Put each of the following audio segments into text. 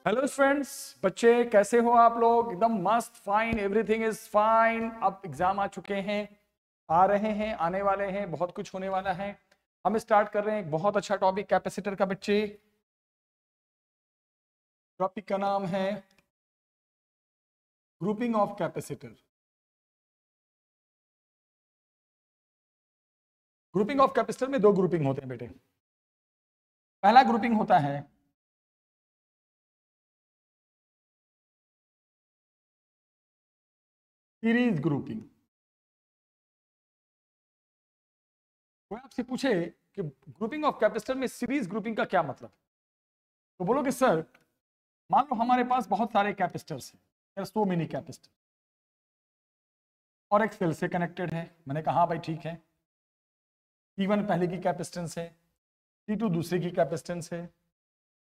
Hello friends, बच्चे कैसे हो आप लोग? एकदम मस्त, फाइन, एवरीथिंग इज फाइन। अब एग्जाम आ चुके हैं, आ रहे हैं, आने वाले हैं, बहुत कुछ होने वाला है। हम स्टार्ट कर रहे हैं एक बहुत अच्छा टॉपिक कैपेसिटर का। बच्चे, टॉपिक का नाम है grouping of capacitor. Grouping of capacitor में दो ग्रुपिंग होते हैं बेटे। पहला ग्रुपिंग होता है सीरीज ग्रुपिंग। कोई आपसे पूछे कि ग्रुपिंग ऑफ कैपेसिटर में सीरीज ग्रुपिंग का क्या मतलब, तो बोलोगे सर, मान लो हमारे पास बहुत सारे कैपेसिटर्स हैं, सो मेनी कैपेसिटर, और एक सेल से कनेक्टेड है। मैंने कहा भाई ठीक है, T1 पहले की कैपेसिटेंस है, T2 दूसरे की कैपेसिटेंस है,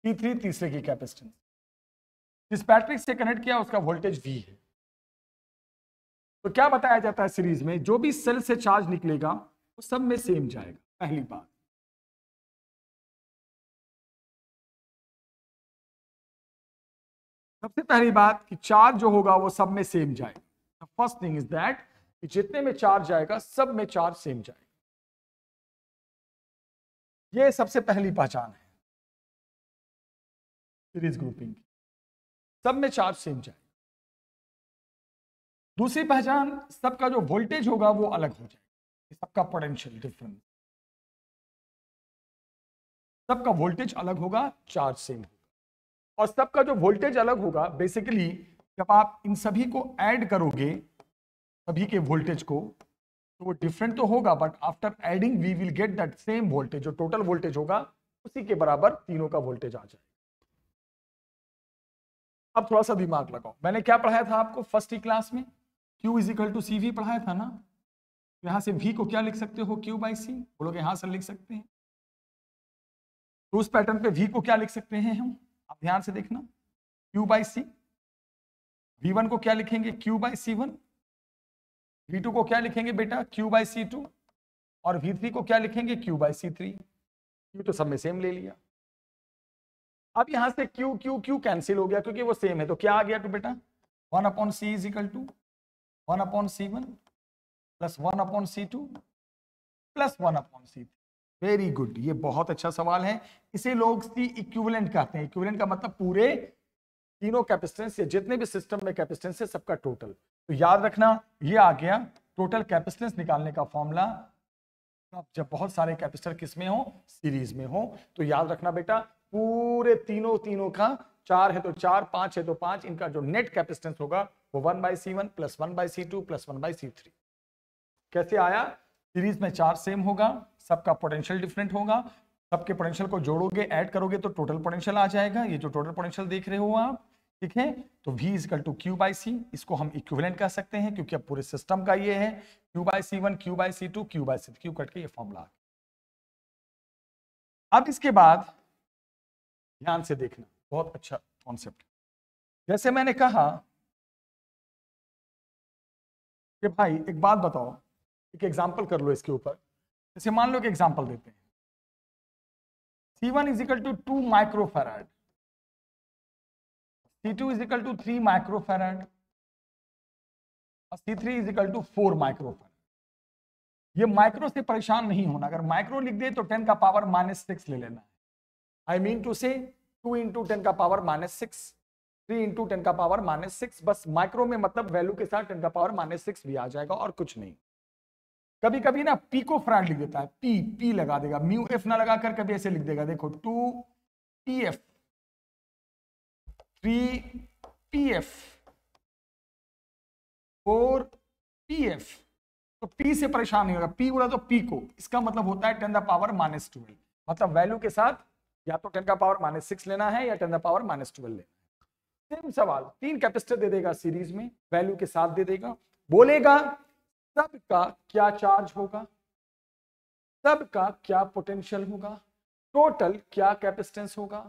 T3 तीसरे की कैपेसिटेंस। जिस बैटरी से कनेक्ट किया उसका वोल्टेज V है। तो क्या बताया जाता है सीरीज में, जो भी सेल से चार्ज निकलेगा वो सब में सेम जाएगा। पहली बात, सबसे पहली बात कि चार्ज जो होगा वो सब में सेम जाएगा। फर्स्ट थिंग इज दैट कि जितने में चार्ज जाएगा सब में चार्ज सेम जाएगा। ये सबसे पहली पहचान है सीरीज ग्रुपिंग की, सब में चार्ज सेम जाएगा। दूसरी पहचान, सबका जो वोल्टेज होगा वो अलग हो जाएगा। सबका पोटेंशियल डिफरेंस, सबका वोल्टेज अलग होगा, चार्ज सेम होगा। और सबका जो वोल्टेज अलग होगा, बेसिकली जब आप इन सभी को ऐड करोगे, सभी के वोल्टेज को, तो वो डिफरेंट तो होगा, but after adding we will get that same voltage. जो टोटल वोल्टेज होगा उसी के बराबर तीनों का वोल्टेज आ जाएगा। अब थोड़ा सा दिमाग लगाओ, मैंने क्या पढ़ाया था आपको फर्स्ट ही क्लास में? Q is equal to CV पढ़ाया था ना। यहां से V को क्या लिख सकते हो? Q by C। बोलोगे हाँ सर लिख सकते हैं। तो उस पैटर्न पे V को क्या लिख सकते हैं हम? आप ध्यान से देखना, Q बाई C। V1 को क्या लिखेंगे? Q by C1। V2 को क्या लिखेंगे बेटा? Q by C2। और V3 को क्या लिखेंगे? Q by C3। Q तो सब में सेम ले लिया। अब यहां से Q Q Q कैंसिल हो गया क्योंकि वो सेम है। तो क्या आ गया तो बेटा 1 upon C is equal to 1 upon C1 plus 1 upon C2 plus 1 upon C3। Very good, ये बहुत अच्छा सवाल है। इसे लोग C इक्विवेलेंट कहते हैं। इक्विवेलेंट का मतलब पूरे तीनों कैपेसिटेंस या जितने भी सिस्टम में कैपेसिटेंस है सबका टोटल। तो याद रखना, ये आ गया टोटल कैपेसिटेंस निकालने का फॉर्मूला। जब बहुत सारे कैपेसिटर किस में हो? सीरीज में हो। तो याद रखना बेटा, पूरे तीनों का 4 है तो 4, 5 है तो 5, इनका जो नेट कैपेसिटेंस होगा वो 1/C1 plus 1/C2 plus 1/C3। कैसे आया? सीरीज में 4 सेम होगा, सबका पोटेंशियल डिफरेंट होगा, सबके पोटेंशियल को जोड़ोगे, ऐड करोगे तो टोटल पोटेंशियल आ जाएगा। ये जो टोटल पोटेंशियल देख रहे हो आप, ठीक है। तो V equal to Q by C, इसको हम इक्विवेलेंट कह सकते हैं क्योंकि अब पूरे सिस्टम का ये है Q by C1, Q by C2, Q by C3, Q cut के ये फॉर्मूला। अब इसके बाद ध्यान से देखना, बहुत अच्छा कॉन्सेप्ट। जैसे मैंने कहा कि भाई एक बात बताओ, एक एग्जांपल कर लो इसके ऊपर। जैसे मान लो एक एग्जांपल देते हैं, C1 is equal to 2 microfarad, C2 is equal to 3 microfarad और C3 is equal to 4 microfarad. ये माइक्रो से परेशान नहीं होना, अगर माइक्रो लिख दे तो 10 का पावर -6 ले लेना है। आई मीन टू से 2 इंटू 10 का पावर -6, 3 इंटू 10 का पावर -6। बस माइक्रो में मतलब वैल्यू के साथ 10 का पावर -6 भी आ जाएगा और कुछ नहीं। कभी कभी ना पिको फैराड लिख देता है, पी लगा देगा, म्यू एफ ना लगाकर कभी ऐसे लिख देगा, देखो 2 PF 3 PF 4 PF। तो P से परेशान नहीं होगा, P बोला तो P को, इसका मतलब होता है 10 द पावर -12। मतलब वैल्यू के साथ या तो 10 का पावर -6 लेना है या 10 द पावर -12 लेना है। सेम सवाल, 3 कैपेसिटर दे देगा सीरीज में, वैल्यू के साथ दे देगा, बोलेगा सबका क्या चार्ज होगा, सबका क्या पोटेंशियल होगा, टोटल क्या कैपेसिटेंस होगा,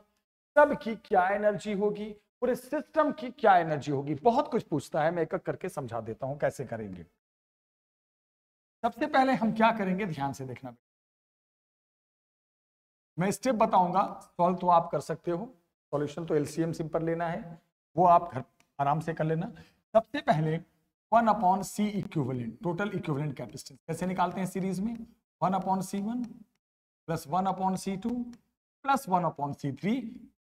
सबकी क्या एनर्जी होगी, पूरे सिस्टम की क्या एनर्जी होगी। बहुत कुछ पूछता है, मैं एक एक करके समझा देता हूं कैसे करेंगे। सबसे पहले हम क्या करेंगे, ध्यान से देखना। मैं स्टेप बताऊंगा, सॉल्व तो आप कर सकते हो। सॉल्यूशन तो एलसीएम सिंपल लेना है, वो आप घर आराम से कर लेना। सबसे पहले 1/C equivalent, total equivalent capacitance कैसे निकालते हैं सीरीज में, 1/C1 plus 1/C2 plus 1/C3,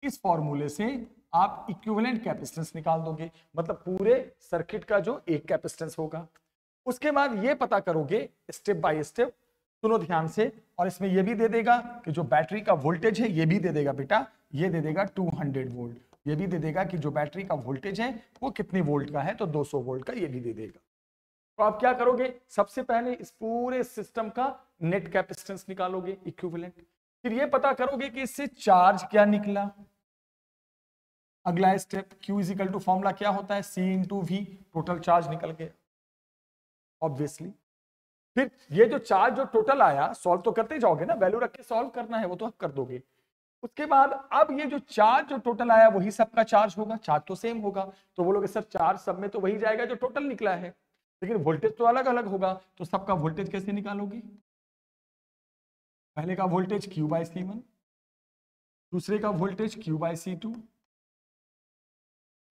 इस फॉर्मूले से आप इक्विवेलेंट कैपेसिटेंस निकाल दोगे, मतलब पूरे सर्किट का जो एक कैपेसिटेंस होगा। उसके बाद ये पता करोगे स्टेप बाय स्टेप, सुनो ध्यान से, और इसमें ये भी दे देगा कि जो बैटरी का वोल्टेज है ये भी दे देगा बेटा, ये दे देगा 200 वोल्ट, ये भी दे देगा कि जो बैटरी का वोल्टेज है वो कितने वोल्ट का है, तो 200 वोल्ट का, ये भी दे देगा। तो आप क्या करोगे, सबसे पहले इस पूरे सिस्टम का नेट कैपेसिटेंस निकालोगे इक्विवेलेंट, फिर ये पता करोगे कि इससे चार्ज क्या निकला। अगला step Q is equal to formula क्या होता है, C into V, total charge निकल गया ऑब्वियसली। फिर ये जो चार्ज जो टोटल आया, सॉल्व तो करते जाओगे ना, वैल्यू रख के सॉल्व करना है, वो तो आप कर दोगे। उसके बाद अब ये जो चार्ज जो टोटल आया वही सबका चार्ज होगा, चार्ज तो सेम होगा, तो बोलोगे सर चार्ज सब में तो वही जाएगा जो टोटल निकला है, लेकिन वोल्टेज तो अलग अलग होगा, तो सबका वोल्टेज कैसे निकालोगे, पहले का वोल्टेज Q/C1, दूसरे का वोल्टेज Q/C2,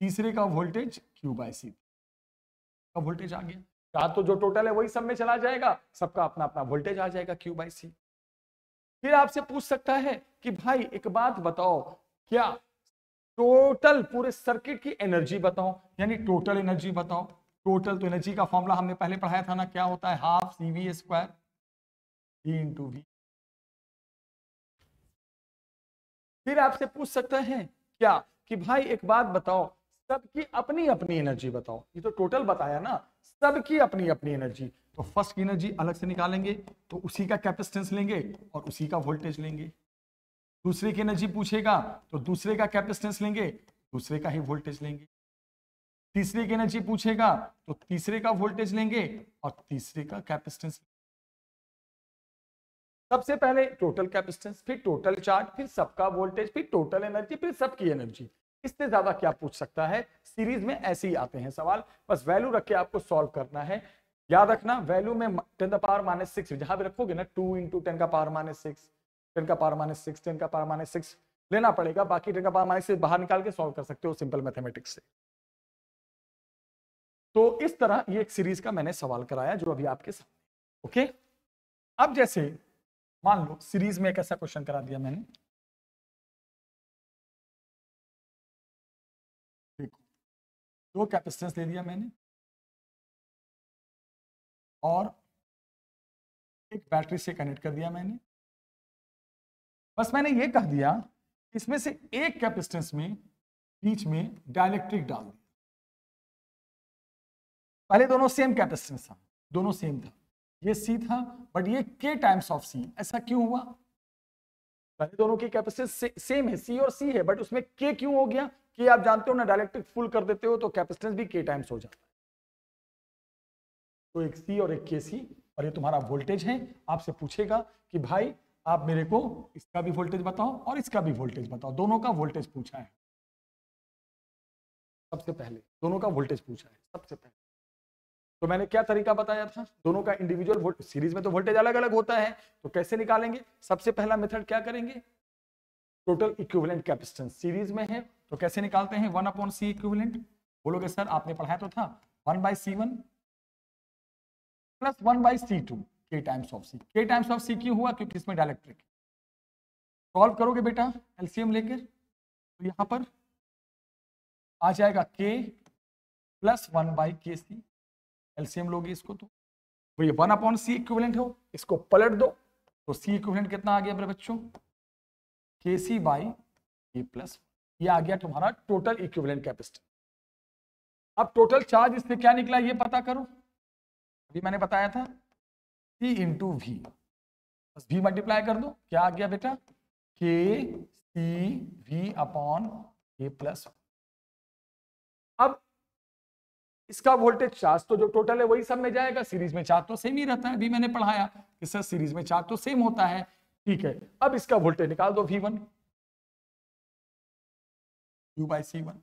तीसरे का वोल्टेज Q/C3 का वोल्टेज आ गया। चार्ज तो जो टोटल है वही सब में चला जाएगा, सबका अपना अपना वोल्टेज आ जाएगा Q/C। फिर आपसे पूछ सकता है कि भाई एक बात बताओ, क्या टोटल पूरे सर्किट की एनर्जी बताओ, यानी टोटल एनर्जी बताओ। टोटल तो एनर्जी का फॉर्मूला हमने पहले पढ़ाया था ना, क्या होता है, half CV² E into V। फिर आपसे पूछ सकता है क्या कि भाई एक बात बताओ, सबकी अपनी अपनी एनर्जी बताओ। ये तो टोटल बताया ना, सबकी अपनी अपनी एनर्जी, तो फर्स्ट की एनर्जी अलग से निकालेंगे, तो उसी का कैपेसिटेंस लेंगे और उसी का वोल्टेज लेंगे। दूसरे की एनर्जी पूछेगा तो दूसरे का कैपेसिटेंस लेंगे, दूसरे का ही वोल्टेज लेंगे। तीसरे की एनर्जी पूछेगा तो तीसरे का वोल्टेज लेंगे और तीसरे का कैपेसिटेंस। सबसे पहले टोटल कैपेसिटेंस, फिर टोटल चार्ज, फिर सबका वोल्टेज, फिर टोटल एनर्जी, फिर सबकी एनर्जी। इससे ज्यादा क्या पूछ सकता है, सीरीज में ऐसे ही आते हैं सवाल, बस वैल्यू रख के आपको सॉल्व करना है। याद रखना वैल्यू में 10⁻⁻6 जहां भी रखोगे ना, 2 इंटू 10⁻⁻6, 10⁻⁻6, 10⁻⁻6 लेना पड़ेगा, बाकी 10⁻⁻6 बाहर निकाल के सॉल्व कर सकते हो सिंपल मैथमेटिक्स से। तो इस तरह ये एक सीरीज का मैंने सवाल कराया जो अभी आपके सामने। ओके, अब जैसे मान लो सीरीज में एक ऐसा क्वेश्चन करा दिया मैंने, देखो दो कैपेसिटेंस दे दिया मैंने और एक बैटरी से कनेक्ट कर दिया मैंने, बस मैंने ये कह दिया इसमें से एक कैपेसिटेंस में बीच में डाइलेक्ट्रिक डाल दिया। पहले दोनों सेम कैपेसिटेंस था, दोनों सेम था, ये C था बट ये K टाइम्स ऑफ C, ऐसा क्यों हुआ, पहले दोनों की कैपेसिटेंस सेम है, C और C है, बट उसमें K क्यों हो गया, K आप जानते हो ना, डाइलेक्ट्रिक फुल कर देते हो तो कैपेसिटेंस भी K टाइम्स हो जाता है। तो एक C और एक KC, और ये तुम्हारा वोल्टेज है। आपसे पूछेगा कि भाई आप मेरे को इसका भी वोल्टेज बताओ और इसका भी वोल्टेज बताओ, दोनों का वोल्टेज पूछा है सबसे पहले, दोनों का वोल्टेज पूछा है सबसे पहले। तो मैंने क्या तरीका बताया था, दोनों का इंडिविजुअल वोल्टेज, सीरीज में तो वोल्टेज अलग अलग होता है, तो कैसे निकालेंगे, सबसे पहला मेथड क्या करेंगे, टोटल इक्विवेलेंट कैपेसिटेंस सीरीज में है तो कैसे निकालते हैं, 1/C इक्विवेलेंट। बोलोगे सर आपने पढ़ाया तो था 1/C1 plus 1/C2 K times of C। K times of C क्यों हुआ, क्योंकि इसमें डाइलेक्ट्रिक। सॉल्व करोगे बेटा एलसीएम लेकर, तो यहां पर आ जाएगा K प्लस 1/KC, एलसीएम लोगे इसको तो ये 1/C इक्विवेलेंट हो, इसको पलट दो तो C इक्विवेलेंट कितना आ गया मेरे बच्चों, KC/K प्लस, ये आ गया तुम्हारा टोटल इक्विवेलेंट कैपेसिटेंस। अब टोटल चार्ज इसमें क्या निकला ये पता करो, अभी मैंने बताया था C इंटू V, बस V मल्टीप्लाई कर दो, क्या आ गया बेटा, KCV/K प्लस। अब इसका वोल्टेज चार्ज तो जो टोटल है वही सब में जाएगा, सीरीज में चार्ज तो सेम ही रहता है, अभी मैंने पढ़ाया कि सर सीरीज में चार्ज तो सेम होता है, ठीक है। अब इसका वोल्टेज निकाल दो, V1 Q/C1,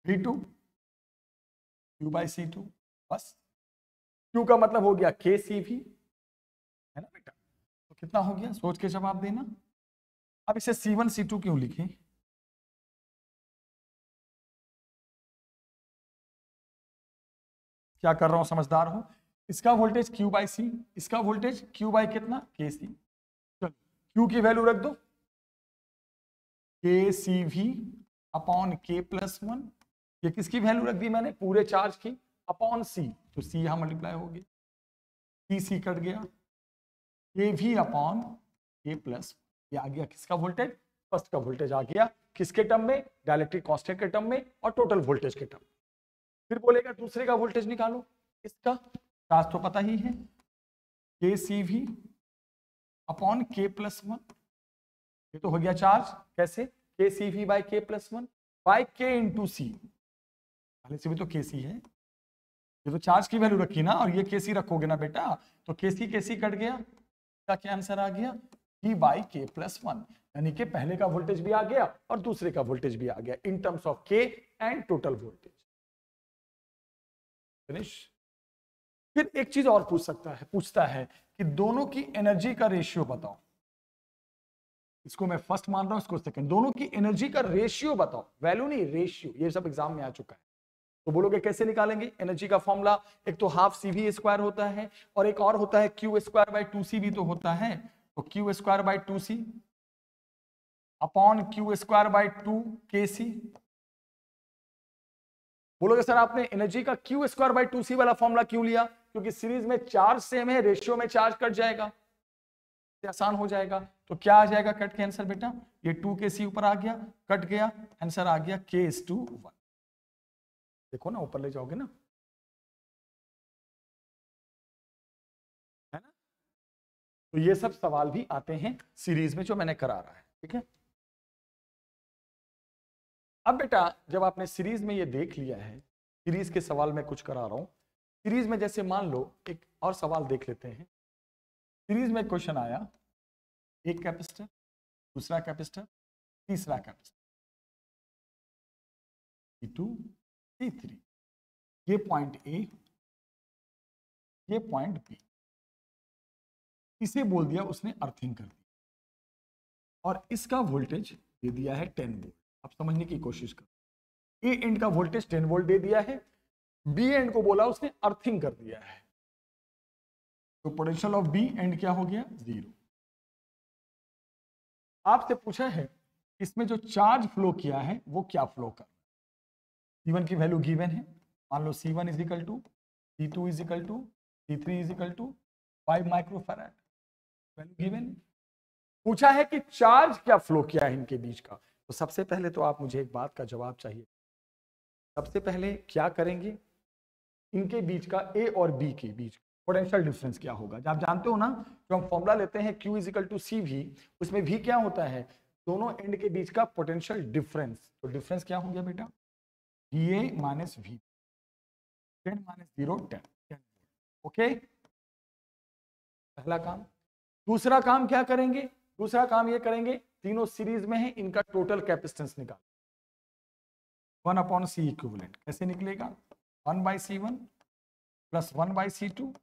V2 Q/C2, बस Q का मतलब हो गया KCV, है ना बेटा, तो कितना हो गया सोच के जवाब देना। अब इसे C1 C2 क्यों लिखे, क्या कर रहा हूं, समझदार हो। इसका वोल्टेज Q बाई सी, इसका वोल्टेज Q बाई कितना के सी। चलो Q की वैल्यू रख दो के सी वी अपॉन के प्लस वन। ये किसकी वैल्यू रख दी मैंने, पूरे चार्ज की, अपॉन सी, तो सी यहां मल्टीप्लाई हो गया, सी कट गया, के वी अपॉन के प्लस, ये आ गया किसका वोल्टेज, फर्स्ट का वोल्टेज आ गया, किसके टर्म में, डायलेक्ट्रिक कांस्टेंट के टर्म में और टोटल वोल्टेज के टर्म में। फिर बोलेगा दूसरे का वोल्टेज निकालो, इसका चार्ज तो पता ही है, के सी वी अपॉन के प्लस वन, ये तो हो गया चार्ज, कैसे, के सी वी बाई के प्लस वन बाई के इंटू सी, पहले से भी तो के सी है, ये तो चार्ज की वैल्यू रखी ना, और ये के सी रखोगे ना बेटा, तो के सी कट गया, का क्या आंसर आ गया, P बाई के प्लस वन, यानी कि पहले का वोल्टेज भी आ गया और दूसरे का वोल्टेज भी आ गया इन टर्म्स ऑफ के एंड टोटल वोल्टेज। फिनिश। फिर एक चीज और पूछता है कि दोनों की एनर्जी का रेशियो बताओ, इसको मैं फर्स्ट मान रहा हूं, इसको सेकंड, दोनों की एनर्जी का रेशियो बताओ, वैल्यू नहीं रेशियो, ये सब एग्जाम में आ चुका है। तो बोलोगे कैसे निकालेंगे, एनर्जी का फॉर्मूला एक तो हाफ सी वी स्क्वायर होता है और एक और होता है Q square by two C भी तो होता है, तो Q square by two C upon Q square by two के सी। बोलोगे सर आपने एनर्जी का Q square by two C वाला फॉर्मूला क्यों लिया, क्योंकि सीरीज में चार्ज सेम है, रेशियो में चार्ज कट जाएगा, आसान हो जाएगा। तो क्या आ जाएगा कट के आंसर बेटा, ये टू के सी ऊपर आ गया, कट गया, आंसर आ गया के इज टू वन। देखो ना ऊपर ले जाओगे ना, है ना। तो ये सब सवाल भी आते हैं सीरीज में जो मैंने करा रहा है, ठीक है। अब बेटा जब आपने सीरीज में ये देख लिया है, सीरीज के सवाल में कुछ करा रहा हूं, सीरीज में जैसे मान लो एक और सवाल देख लेते हैं। सीरीज में क्वेश्चन आया, एक कैपेसिटर, दूसरा कैपेसिटर, तीसरा कैपेसिटर, C2, C3, ये पॉइंट ए, ये पॉइंट बी, इसे बोल दिया उसने अर्थिंग कर दी, और इसका वोल्टेज दे दिया है 10 वोल्ट। अब समझने की कोशिश करो, ए एंड का वोल्टेज 10 वोल्ट दे दिया है, बी एंड को बोला उसने अर्थिंग कर दिया है, तो पोटेंशियल ऑफ बी एंड क्या हो गया, 0। आपसे पूछा है इसमें जो चार्ज फ्लो किया है वो क्या फ्लो कर, C1 की वैल्यू गिवन है, मान लो C1 is equal to C2 is equal to C3 is equal to 5 microfarad, value given. पूछा है कि चार्ज क्या फ्लो किया है इनके बीच का, तो सबसे पहले तो आप मुझे एक बात का जवाब चाहिए, सबसे पहले क्या करेंगे, इनके बीच का ए और बी के बीच पोटेंशियल डिफरेंस क्या होगा। आप जानते हो ना, जो हम फॉर्मूला लेते हैं Q is equal to C V, उसमें भी क्या होता है, दोनों एंड के बीच का पोटेंशियल डिफरेंस, तो डिफरेंस क्या हो गया बेटा, VA minus V, 10 minus 0 10, okay, पहला काम। दूसरा काम क्या करेंगे, दूसरा काम ये करेंगे, तीनों सीरीज में है, इनका टोटल कैपेसिटेंस निकाल, 1 अपॉन सी इक्विवेलेंट, कैसे निकलेगा, 1 by C1 plus 1 by C2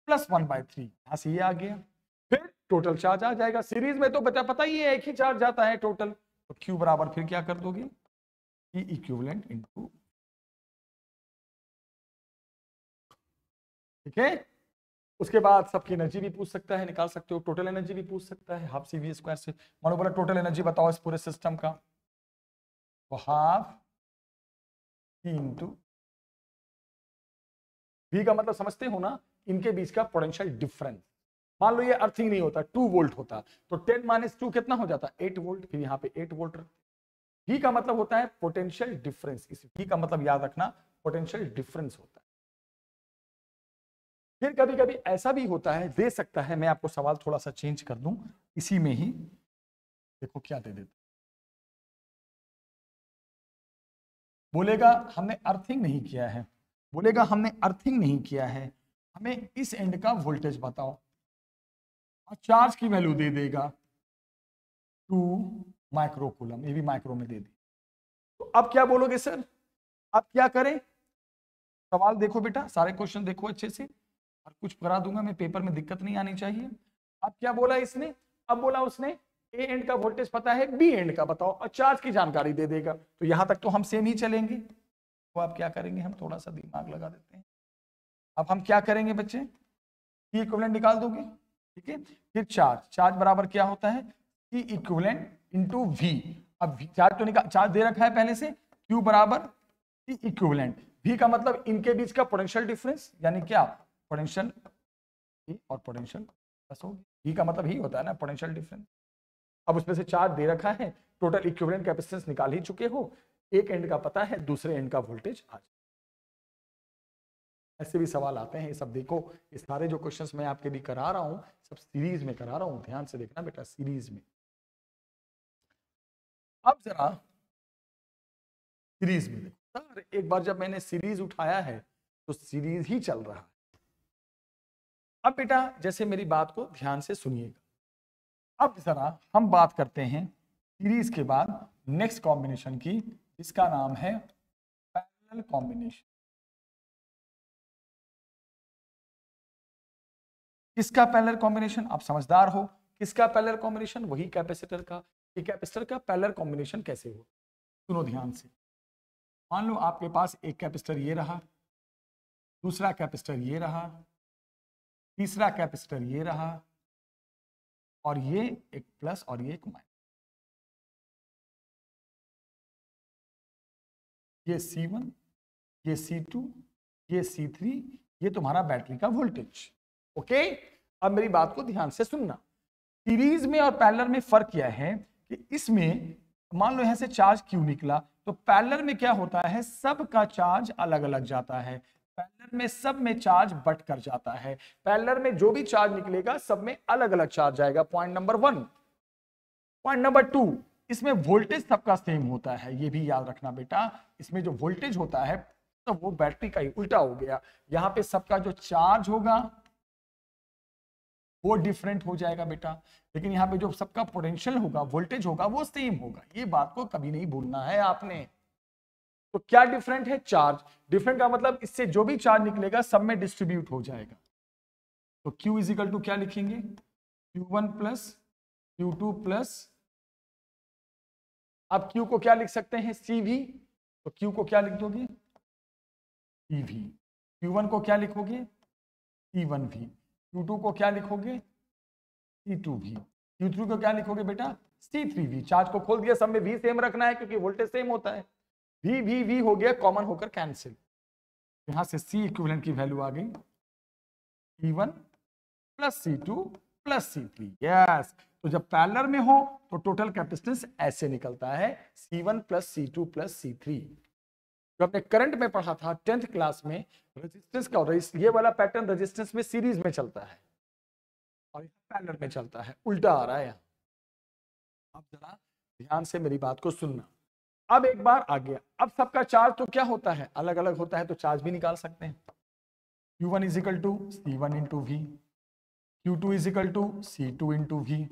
plus 1 by 3, यहां से ये आ गया, फिर टोटल चार्ज आ जाएगा, सीरीज में तो पता ही है एक ही चार्ज जाता है टोटल, तो Q बराबर फिर क्या कर दोगे, E इक्विवेलेंट इनटू, ठीक है। उसके बाद सबकी एनर्जी भी पूछ सकता है, निकाल सकते हो, टोटल एनर्जी भी पूछ सकता है, हाफ सी वी स्क्वायर से, मानो बोला टोटल एनर्जी बताओ इस पूरे सिस्टम का, तो हाफ सी इंटू वी का मतलब समझते हो ना, इनके बीच का पोटेंशियल डिफरेंस। मान लो ये अर्थिंग नहीं होता, 2 वोल्ट होता, तो 10 माइनस 2 कितना हो जाता, 8 वोल्ट, फिर यहाँ पे 8 वोल्ट रखते। वी का मतलब होता है पोटेंशियल डिफरेंस, इस वी का मतलब याद रखना पोटेंशियल डिफरेंस होता है। फिर कभी कभी ऐसा भी होता है, दे सकता है, मैं आपको सवाल थोड़ा सा चेंज कर दूं इसी में ही, देखो क्या दे देता, बोलेगा हमने अर्थिंग नहीं किया है, बोलेगा हमने अर्थिंग नहीं किया है, हमें इस एंड का वोल्टेज बताओ, और चार्ज की वैल्यू दे देगा 2 माइक्रोकूलम, ये भी माइक्रो में दे दी। तो अब क्या बोलोगे सर, अब क्या करें, सवाल देखो बेटा, सारे क्वेश्चन देखो अच्छे से, और कुछ करा दूंगा मैं, पेपर में दिक्कत नहीं आनी चाहिए। अब क्या बोला इसने, अब बोला उसने ए एंड का वोल्टेज पता है, बी एंड का बताओ, और चार्ज की जानकारी दे देगा, तो यहां तक तो हम सेम ही चलेंगे। तो आप क्या करेंगे, हम थोड़ा सा दिमाग लगा देते हैं, अब हम क्या करेंगे बच्चे, C इक्विवेलेंट निकाल दोगे, ठीक है। फिर चार्ज बराबर क्या होता है, C इक्विवेलेंट इंटू V। अब चार्ज तो निकाल, चार्ज दे रखा है पहले से, Q बराबर C इक्विवेलेंट। V का मतलब इनके बीच का पोटेंशियल डिफरेंस, यानी क्या, पोटेंशियल और पोटेंशियल प्लस होगी। V का मतलब ही होता है ना पोटेंशियल डिफरेंस। अब उसमें से चार्ज दे रखा है, टोटल इक्विवेलेंट कैपेसिटेंस निकाल ही चुके हो, एक एंड का पता है, दूसरे एंड का वोल्टेज आ जाए। ऐसे भी सवाल आते हैं, ये सब देखो, ये सारे जो क्वेश्चंस मैं आपके लिए करा रहा हूं सब सीरीज में करा रहा हूं, ध्यान से देखना बेटा, सीरीज में। अब जरा सीरीज में देखो सर, एक बार जब मैंने सीरीज उठाया है तो सीरीज ही चल रहा है। अब बेटा जैसे मेरी बात को ध्यान से सुनिएगा, अब जरा हम बात करते हैं सीरीज के बाद नेक्स्ट कॉम्बिनेशन की, जिसका नाम है पैरेलल कॉम्बिनेशन। किसका पैरेलल कॉम्बिनेशन, आप समझदार हो, किसका पैरेलल कॉम्बिनेशन, वही कैपेसिटर का। ये कैपेसिटर का पैरेलल कॉम्बिनेशन कैसे हो, सुनो ध्यान से। मान लो आपके पास एक कैपेसिटर ये रहा, दूसरा कैपेसिटर ये रहा, तीसरा कैपेसिटर ये रहा, और ये एक प्लस और ये एक माइनस। ये C1, ये C2, ये C3, ये तुम्हारा बैटरी का वोल्टेज। ओके, अब मेरी बात को ध्यान से सुनना। सीरीज में और पैरेलल में फर्क क्या है कि इसमें मान लो यहां से चार्ज क्यों निकला, तो पैरेलल में क्या होता है, सब का चार्ज अलग अलग जाता है। पैरेलल में सब में चार्ज बट कर जाता है। पैरेलल में जो भी चार्ज निकलेगा सब में अलग अलग चार्ज जाएगा, पॉइंट नंबर 1। पॉइंट नंबर 2, इसमें वोल्टेज सबका सेम होता है, ये भी याद रखना बेटा। इसमें जो वोल्टेज होता है तो वो बैटरी का ही उल्टा हो गया, यहां पे सबका जो चार्ज होगा वो डिफरेंट हो जाएगा बेटा, लेकिन यहाँ पे जो सबका पोटेंशियल होगा, वोल्टेज होगा, वो सेम होगा। ये बात को कभी नहीं भूलना है आपने। तो क्या डिफरेंट है, चार्ज। डिफरेंट का मतलब इससे जो भी चार्ज निकलेगा सब में डिस्ट्रीब्यूट हो जाएगा। तो Q इजिकल टू क्या लिखेंगे, Q1 प्लस Q2 प्लस, अब Q को क्या लिख सकते हैं, CV। तो Q को क्या लिख दोगे, CV। Q1 को क्या लिखोगे, C1V। Q2 को क्या लिखोगे, C2V। Q3 को क्या लिखोगे बेटा, C3V। चार्ज को खोल दिया, सब में V सेम रखना है क्योंकि वोल्टेज सेम होता है। V हो गया कॉमन होकर कैंसिल, यहां से C इक्विवेलेंट की वैल्यू आ गई C1 plus C2 plus C3। Yes, तो जब पैरेलल में हो तो टोटल कैपेसिटेंस ऐसे निकलता है, C1 plus C2 plus C3। जो हमने करंट में पढ़ा था 10th क्लास में, रेजिस्टेंस का, ये वाला पैटर्न रेजिस्टेंस में सीरीज में चलता है और पैरेलल में चलता है, उल्टा आ रहा है यहाँ। अब जरा ध्यान से मेरी बात को सुनना। अब एक बार आ गया, अब सबका चार्ज तो क्या होता है, अलग अलग होता है, तो चार्ज भी निकाल सकते हैं। Q1 is equal to C1 into V, Q2 is equal to C2 into V,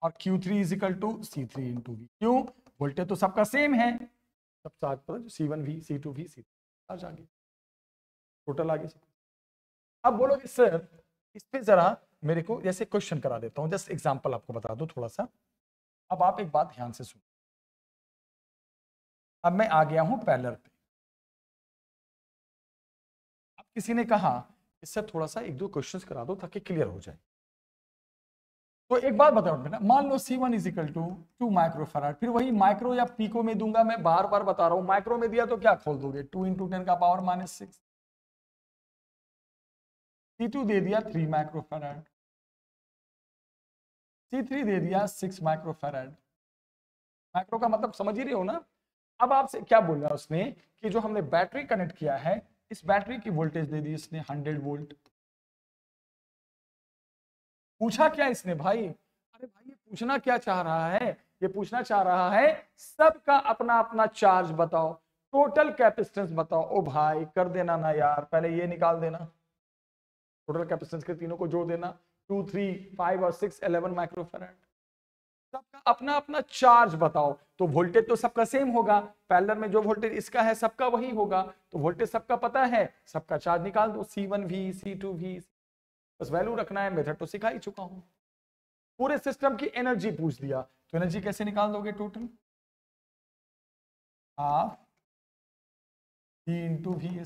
और Q3 is equal to C3 into V। क्यों, वोल्टेज तो सबका सेम है, सब चार्ज पर C1V C2V C3 चार्ज आ गया, टोटल आ गया। अब बोलोगे सर इस पे जरा मेरे को जैसे क्वेश्चन करा देता हूं, जस्ट एग्जांपल आपको बता दूं थोड़ा सा। अब आप एक बात ध्यान से सुनो, अब मैं आ गया हूं पैरेलल पे। अब किसी ने कहा इससे थोड़ा सा एक दो क्वेश्चंस करा दो ताकि क्लियर हो जाए। तो एक बात बताओ बेटा, मान लो C1 इजिकल टू 2 माइक्रोफैराड, फिर वही माइक्रो या पीको में दूंगा, मैं बार बार बता रहा हूं, माइक्रो में दिया तो क्या खोल दोगे, 2 इंटू 10 का पावर -6। C2 दे दिया 3 माइक्रोफैराड, C3 दे दिया 6 माइक्रोफैराड। माइक्रो का मतलब समझ ही रहे हो ना। अब आपसे क्या बोल रहा है उसने कि जो हमने बैटरी कनेक्ट किया है, इस बैटरी की वोल्टेज दे दी इसने 100 वोल्ट। पूछा क्या इसने भाई, अरे भाई ये पूछना क्या चाह रहा है, ये पूछना चाह रहा है सबका अपना अपना चार्ज बताओ, टोटल कैपेसिटेंस बताओ। ओ भाई कर देना ना यार, पहले ये निकाल देना, टोटल कैपेसिटेंस के तीनों को जोड़ देना, 2 3 5 और 6 11 माइक्रोफैराड। सबका अपना अपना चार्ज बताओ, तो वोल्टेज तो सबका सेम होगा, पैरेलल में जो वोल्टेज इसका है सबका वही होगा, तो वोल्टेज सबका पता है, सबका चार्ज निकाल दो, C1V C2V। बस वैल्यू रखना है, मेथड तो सिखा ही चुका हूं। पूरे सिस्टम की एनर्जी पूछ दिया, तो एनर्जी कैसे निकाल दोगे, total half C into V।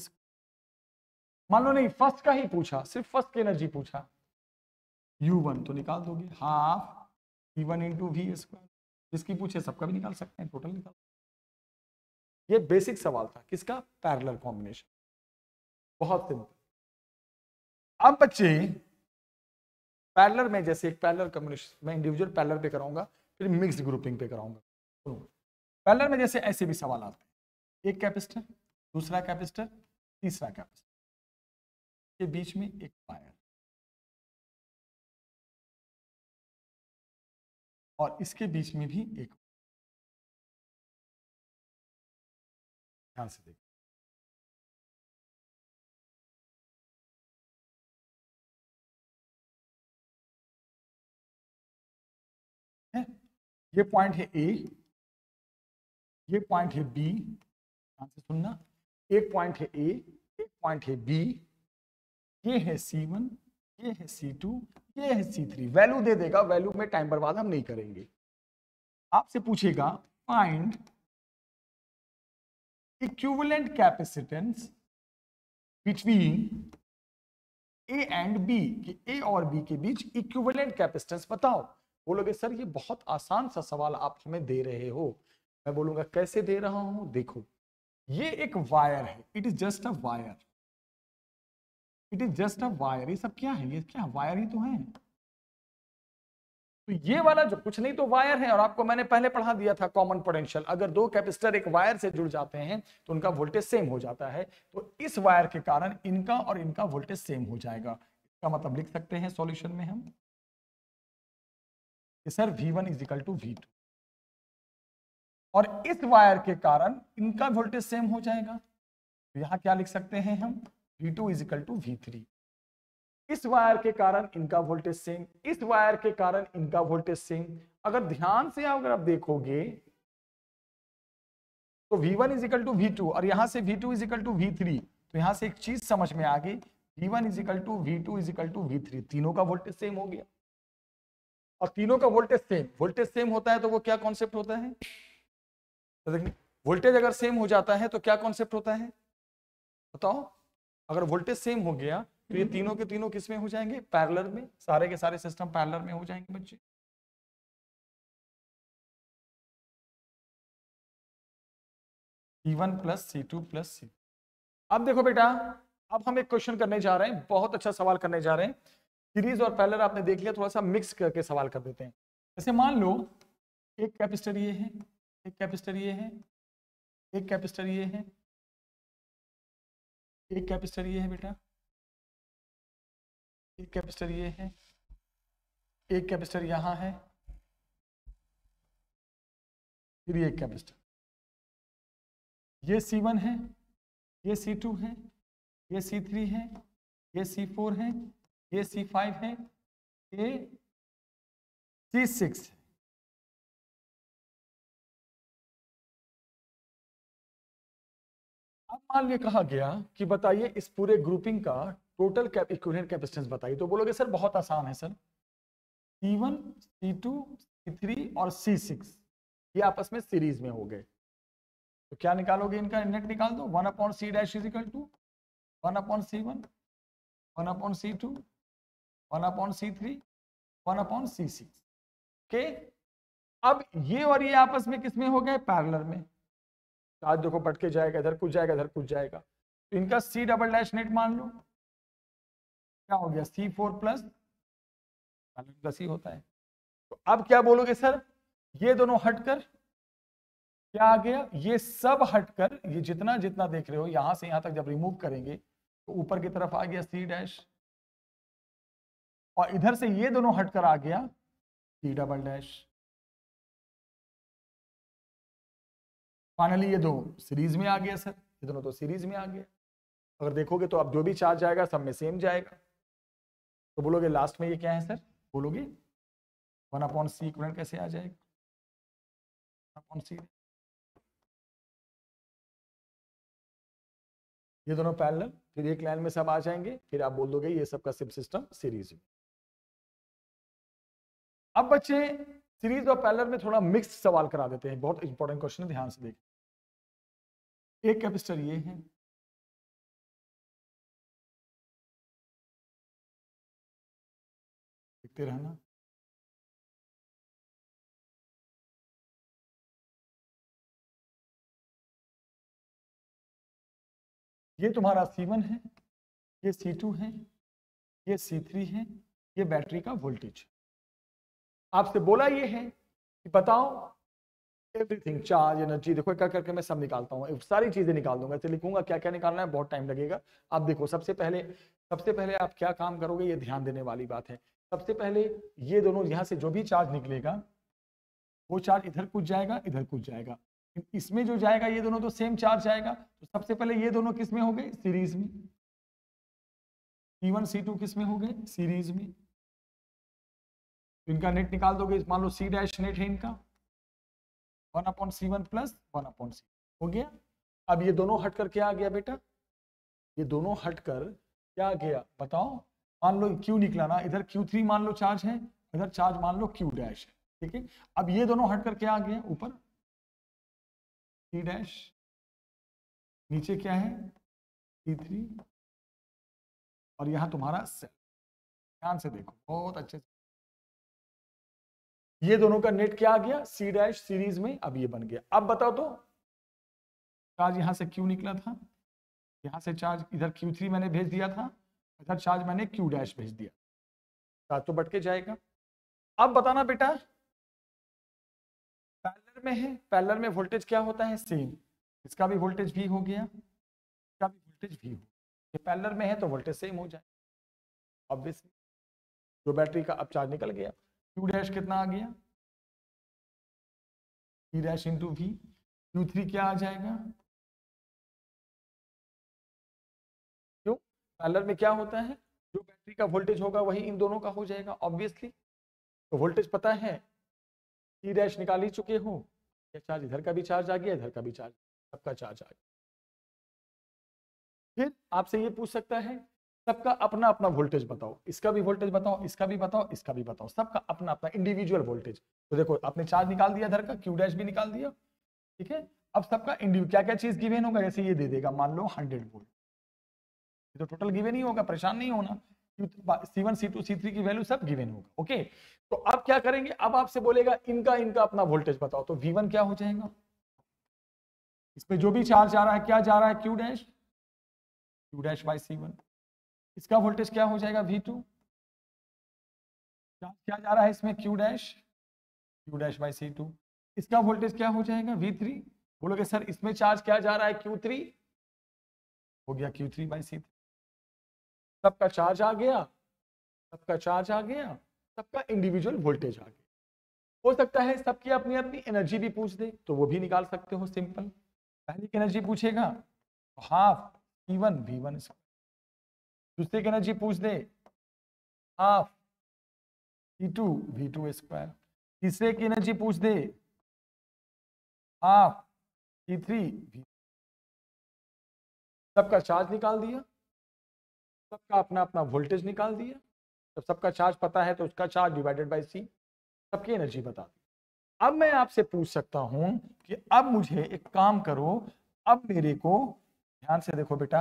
मान लो नहीं, फर्स्ट का ही पूछा, सिर्फ फर्स्ट की एनर्जी पूछा, U1 तो निकाल दोगे half V1 into we square, जिसकी पूछे सबका भी निकाल सकते हैं, टोटल निकाल। ये बेसिक सवाल था किसका, पैरेलल कॉम्बिनेशन, बहुत सिंपल। अब बच्चे पैरेलल में, जैसे एक पैरेलल कॉम्बिनेशन मैं इंडिविजुअल पैरेलल पे कराऊंगा, फिर मिक्स्ड ग्रुपिंग पे कराऊंगा। पैरेलल में जैसे ऐसे भी सवाल आते हैं, एक कैपेसिटर, दूसरा कैपेसिटर, तीसरा कैपेसिटर के बीच में एक वायर, और इसके बीच में भी एक, ध्यान से देखिए, ये पॉइंट है ए, ये पॉइंट है बी, ध्यान से सुनना, एक पॉइंट है ए, एक पॉइंट है बी, ये है C1, ये है C2, ये है C3। वैल्यू दे देगा, वैल्यू में टाइम बर्बाद हम नहीं करेंगे। आपसे पूछेगा find equivalent capacitance between A and B, कि ए और बी के बीच इक्विवेलेंट कैपेसिटेंस बताओ। बोलोगे सर ये बहुत आसान सा सवाल आप हमें दे रहे हो। मैं बोलूंगा कैसे दे रहा हूं, देखो ये एक वायर है, it is just a wire, it is just a wire. ये सब क्या है, ये क्या वायर ही तो है। तो ये वाला जो कुछ नहीं तो वायर है, और आपको मैंने पहले पढ़ा दिया था कॉमन पोटेंशियल, अगर दो कैपेसिटर एक वायर से जुड़ जाते हैं तो उनका वोल्टेज सेम हो जाता है। तो इस वायर के कारण इनका और इनका वोल्टेज सेम हो जाएगा। इसका मतलब लिख सकते हैं सॉल्यूशन में हम कि sir V1 is equal to V2, और इस वायर के कारण इनका वोल्टेज सेम हो जाएगा। तो यहां क्या लिख सकते हैं हम, V2 is equal to V3। इस वायर के कारण इनका वोल्टेज सेम, इस वायर के कारण इनका वोल्टेज सेम। अगर ध्यान से अगर आप देखोगे तो V1 is equal to V2 और यहां से V2 is equal to V3, तो यहां से एक चीज समझ में आ गई, V1 is equal to V2 is equal to V3, तीनों का वोल्टेज सेम हो गया। और तीनों का वोल्टेज सेम होता है तो वो क्या कॉन्सेप्ट होता है, तो देखिए वोल्टेज अगर सेम हो जाता है तो क्या कॉन्सेप्ट होता है बताओ। अगर वोल्टेज सेम हो गया तो ये तीनों के तीनों किस में हो जाएंगे, पैरेलल में, सारे के सारे सिस्टम पैरेलल में हो जाएंगे बच्चे। C1 plus C2 plus C। अब देखो बेटा, अब हम एक क्वेश्चन करने जा रहे हैं, बहुत अच्छा सवाल करने जा रहे हैं। सीरीज और पैरेलल आपने देख लिया, थोड़ा सा मिक्स करके सवाल कर देते हैं। जैसे मान लो एक कैपेसिटर ये है, एक कैपेसिटर ये है, एक कैपेसिटर ये है, एक कैपेसिटर ये है बेटा, एक कैपेसिटर ये है, एक कैपेसिटर यहां है, फिर ये एक कैपेसिटर, ये C1 है, ये C2 है, ये C3 है, ये C4 है, ये C5 है, ये C6 है। अब मान लिया कहा गया कि बताइए इस पूरे ग्रुपिंग का टोटल इक्विवेलेंट कैपेसिटेंस बताइए। तो बोलोगे सर बहुत आसान है सर, C1, C2, C3 और C6 ये आपस में सीरीज में हो गए। तो क्या निकालोगे, इनका नेट निकाल दो, 1/C dash is equal to 1/C1, 1/C2, 1/C3, 1/C6। Okay, अब ये और ये आपस में किसमें हो गए, पैरेलल में। आज देखो पट के जाएगा, इधर कुछ जाएगा, इधर कुछ जाएगा, तो इनका C डबल डैश नेट मान लो, क्या हो गया C4 प्लस C होता है। तो अब क्या बोलोगे सर, ये दोनों हटकर क्या आ गया, ये सब हटकर, ये जितना जितना देख रहे हो यहां से यहां तक जब रिमूव करेंगे तो ऊपर की तरफ आ गया C डैश, और इधर से ये दोनों हटकर आ गया C डबल डैश। फाइनली ये दो सीरीज में आ गया सर, ये दोनों तो सीरीज में आ गया। अगर देखोगे तो अब जो भी चार्ज जाएगा सब में सेम जाएगा। तो बोलोगे लास्ट में ये क्या है सर, बोलोगे 1/C इक्विवेलेंट कैसे आ जाएगा, 1/C। ये दोनों पैरेलल, फिर एक लाइन में सब आ जाएंगे, फिर आप बोल दोगे ये सबका सिप सिस्टम सीरीज में। अब बच्चे सीरीज और पैरेलल में थोड़ा मिक्स सवाल करा देते हैं, बहुत इंपॉर्टेंट क्वेश्चन है, ध्यान से देखें। एक कैपेसिटर ये है, देखते रहना। ये तुम्हारा C1 है, ये C2 है, ये C3 है, ये बैटरी का वोल्टेज। आपसे बोला ये है कि बताओ एवरीथिंग, चार्ज, एनर्जी, देखो क्या करके मैं सब निकालता हूँ, सारी चीजें निकाल दूंगा। ऐसे लिखूंगा क्या क्या निकालना है, बहुत टाइम लगेगा। आप देखो सबसे पहले आप क्या काम करोगे, ये ध्यान देने वाली बात है। सबसे पहले ये दोनों यहां से जो भी चार्ज निकलेगा वो चार्ज इधर कूद जाएगा, इधर कूद जाएगा। इसमें जो जाएगा ये दोनों तो सेम चार्ज जाएगा। तो सबसे पहले ये दोनों किस में हो गए, सीरीज में। C1 C2 किस में हो गए, सीरीज में। तो इनका नेट निकाल दोगे, मान लो C डैश नेट है इनका 1/C1 प्लस 1/C हो गया। अब ये दोनों हटकर क्या आ गया बेटा, ये दोनों हटकर क्या आ गया बताओ। मान लो Q निकला ना, इधर Q3 मान लो चार्ज है, इधर चार्ज मान लो Q डैश है, ठीक है। अब ये दोनों हटकर क्या आ गया, ऊपर C डैश, नीचे क्या है C3, और यहां तुम्हारा सेल। ध्यान से देखो बहुत अच्छे से, ये दोनों का नेट क्या आ गया, C डैश सीरीज में। अब ये बन गया। अब बताओ तो चार्ज यहां से Q निकला था, यहां से चार्ज इधर Q3 मैंने भेज दिया था, इधर चार्ज मैंने Q डैश भेज दिया, चार्ज तो बढ़ के जाएगा। अब बताना बेटा, पैरेलल में है, पैरेलल में वोल्टेज क्या होता है, सेम। इसका भी वोल्टेज भी हो गया, इसका भी वोल्टेज भी हो, ये पैरेलल में है तो वोल्टेज सेम हो जाए ऑब्वियसली। जो बैटरी का अब चार्ज निकल गया, Q डैश कितना आ गया, C dash into V। Q3 क्या आ जाएगा, क्यों पैरेलल में क्या होता है, जो बैटरी का वोल्टेज होगा वही इन दोनों का हो जाएगा ऑब्वियसली। तो वोल्टेज पता है, C डैश निकाल ही चुके हो, ये चार्ज इधर का भी चार्ज आ गया, इधर का भी चार्ज, सबका चार्ज आ गया। फिर आपसे ये पूछ सकता है सबका अपना अपना वोल्टेज बताओ, इसका भी वोल्टेज बताओ, इसका भी बताओ, इसका भी बताओ, सबका अपना अपना इंडिविजुअल वोल्टेज। तो देखो आपने चार्ज निकाल दिया, इधर का Q डैश भी निकाल दिया, ठीक है। अब सबका इंडिविजुअल क्या क्या चीज गिवन होगा, जैसे ये दे देगा मान लो 100 वोल्ट, तो टोटल गिवन ही होगा, परेशान नहीं होना। C1 C2 C3 की वैल्यू सब गिवन होगा, ओके। तो अब क्या करेंगे, अब आपसे बोलेगा इनका इनका अपना वोल्टेज बताओ, तो V1 क्या हो जाएगा, इसमें जो भी चार्ज आ रहा है क्या जा रहा है, Q डैश बाई C1। इसका वोल्टेज क्या हो जाएगा, V2, चार्ज क्या जा रहा है इसमें, Q डैश बाई C2। इसका वोल्टेज क्या हो जाएगा, V3। बोलोगे सर इसमें चार्ज क्या जा रहा है, Q3, हो गया Q3 बाई C3। सबका चार्ज आ गया, सबका चार्ज आ गया, सबका इंडिविजुअल वोल्टेज आ गया। हो सकता है सबकी अपनी अपनी एनर्जी भी पूछ दे, तो वो भी निकाल सकते हो सिंपल। पहली की एनर्जी पूछेगा हाफ C1 V1, दूसरे की एनर्जी पूछ दे हाफ C2 V2 स्क्वायर, तीसरे की एनर्जी पूछ दे हाफ C3 V। सबका चार्ज निकाल दिया, सबका अपना अपना वोल्टेज निकाल दिया। जब सबका चार्ज पता है तो उसका चार्ज डिवाइडेड बाय C, सबकी एनर्जी बता दी। अब मैं आपसे पूछ सकता हूं कि अब मुझे एक काम करो, अब मेरे को ध्यान से देखो बेटा,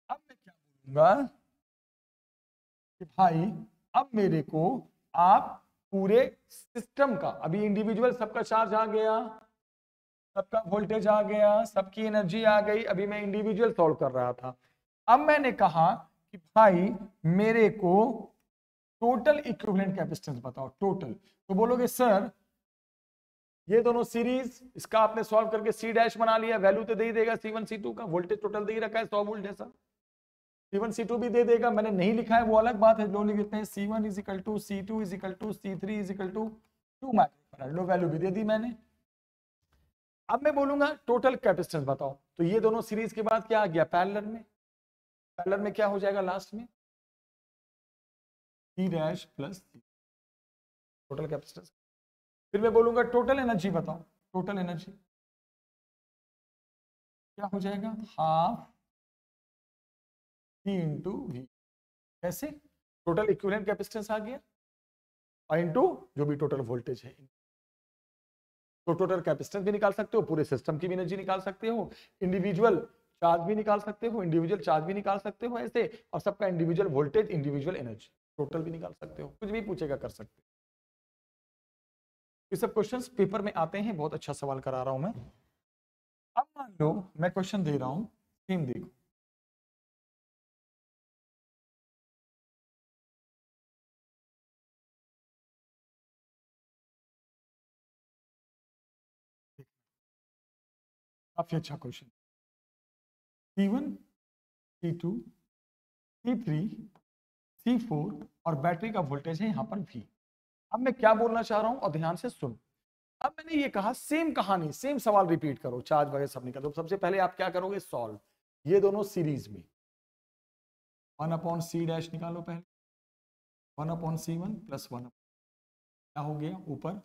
अब मैं क्या बोलूंगा कि भाई अब मेरे को आप पूरे सिस्टम का, अभी इंडिविजुअल सबका चार्ज आ गया, सबका वोल्टेज आ गया, सबकी एनर्जी आ गई, अभी मैं इंडिविजुअल सॉल्व कर रहा था। अब मैंने कहा कि भाई मेरे को टोटल इक्विवेलेंट कैपेसिटेंस बताओ, टोटल। तो बोलोगे सर ये दोनों सीरीज, इसका आपने सॉल्व करके C डैश बना लिया, वैल्यू तो दे ही देगा C1 C2 का, वोल्टेज टोटल दे ही रखा है 100 वोल्ट जैसा, C1 C2 भी दे देगा, मैंने नहीं लिखा है वो अलग बात है। जो लिख देते हैं C1 is equal to C2 is equal to C3 is equal to 2 microfarad, लो वैल्यू भी दे दी मैंने। अब मैं बोलूंगा टोटल कैपेसिटेंस बताओ, तो ये दोनों सीरीज के बाद क्या आ गया, पैरेलल में। पैरेलल में क्या हो जाएगा लास्ट में, C dash plus total capacitance. फिर मैं बोलूंगा टोटल एनर्जी बताओ, टोटल एनर्जी क्या हो जाएगा, हाफ C इंटू V। कैसे, टोटल इक्विवेलेंट कैपेसिटेंस आ गया और इंटू जो भी टोटल वोल्टेज है। तो टोटल कैपेसिटेंस भी निकाल सकते हो, पूरे सिस्टम की भी एनर्जी निकाल सकते हो, इंडिविजुअल चार्ज भी निकाल सकते हो, इंडिविजुअल चार्ज भी निकाल सकते हो ऐसे, और सबका individual voltage, individual energy, total भी निकाल सकते हो, कुछ भी पूछेगा कर सकते हो। ये सब क्वेश्चंस पेपर में आते हैं, बहुत अच्छा सवाल करा रहा हूं मैं। अब मान लो मैं क्वेश्चन दे रहा हूं, सेम देखो, काफी अच्छा question. C1, C2, C3, C4 और बैटरी का वोल्टेज है यहाँ पर V। अब मैं क्या बोलना चाह रहा हूं और ध्यान से सुन। अब मैंने ये कहा सेम कहानी, सेम सवाल रिपीट करो, चार्ज वगैरह सब निकाल दो। सबसे पहले आप क्या करोगे, सॉल्व, ये दोनों सीरीज में 1/c' निकालो पहले, 1/C1 प्लस 1 क्या हो गया ऊपर,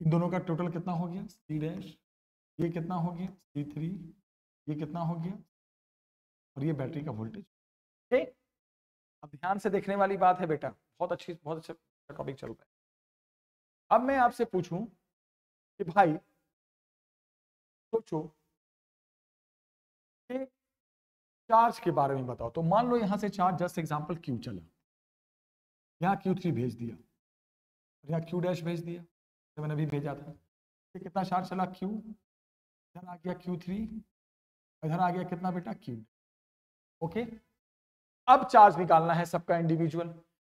इन दोनों का टोटल कितना हो गया C', ये कितना हो गया C3, ये कितना हो गया, और ये बैटरी का वोल्टेज। ठीक, अब ध्यान से देखने वाली बात है बेटा, बहुत अच्छा टॉपिक चल रहा है। अब मैं आपसे पूछूं कि भाई सोचो कि चार्ज के बारे में बताओ। तो मान लो यहां से चार्ज, जस्ट एग्जांपल Q चला, यहाँ Q3 भेज दिया, और यहाँ Q' भेज दिया, तो मैंने अभी भेजा था। ये कितना चार्ज चला Q, इधर आ गया Q3, इधर आ गया कितना बेटा Q। ओके, अब चार्ज निकालना है सबका इंडिविजुअल।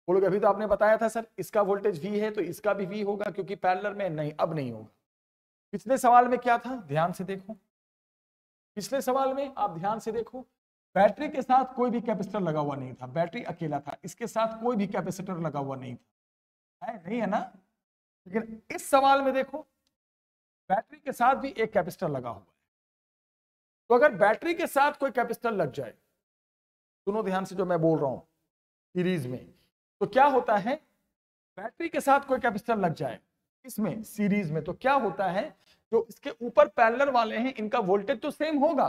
बोलोगे अभी तो आपने बताया था सर इसका वोल्टेज V है तो इसका भी V होगा क्योंकि पैरेलल में, नहीं अब नहीं होगा। पिछले सवाल में क्या था, ध्यान से देखो, पिछले सवाल में आप ध्यान से देखो, बैटरी के साथ कोई भी कैपेसिटर लगा हुआ नहीं था, बैटरी अकेला था, इसके साथ कोई भी कैपेसिटर लगा हुआ नहीं था, है नहीं है ना। लेकिन इस सवाल में देखो बैटरी के साथ भी एक कैपेसिटर लगा हुआ है। तो अगर बैटरी के साथ कोई कैपेसिटर लग जाए, सुनो ध्यान से जो मैं बोल रहा हूं, सीरीज में, तो क्या होता है, बैटरी के साथ कोई कैपेसिटर लग जाए इसमें सीरीज में, तो क्या होता है, जो इसके ऊपर पैरेलल वाले हैं इनका वोल्टेज तो सेम होगा,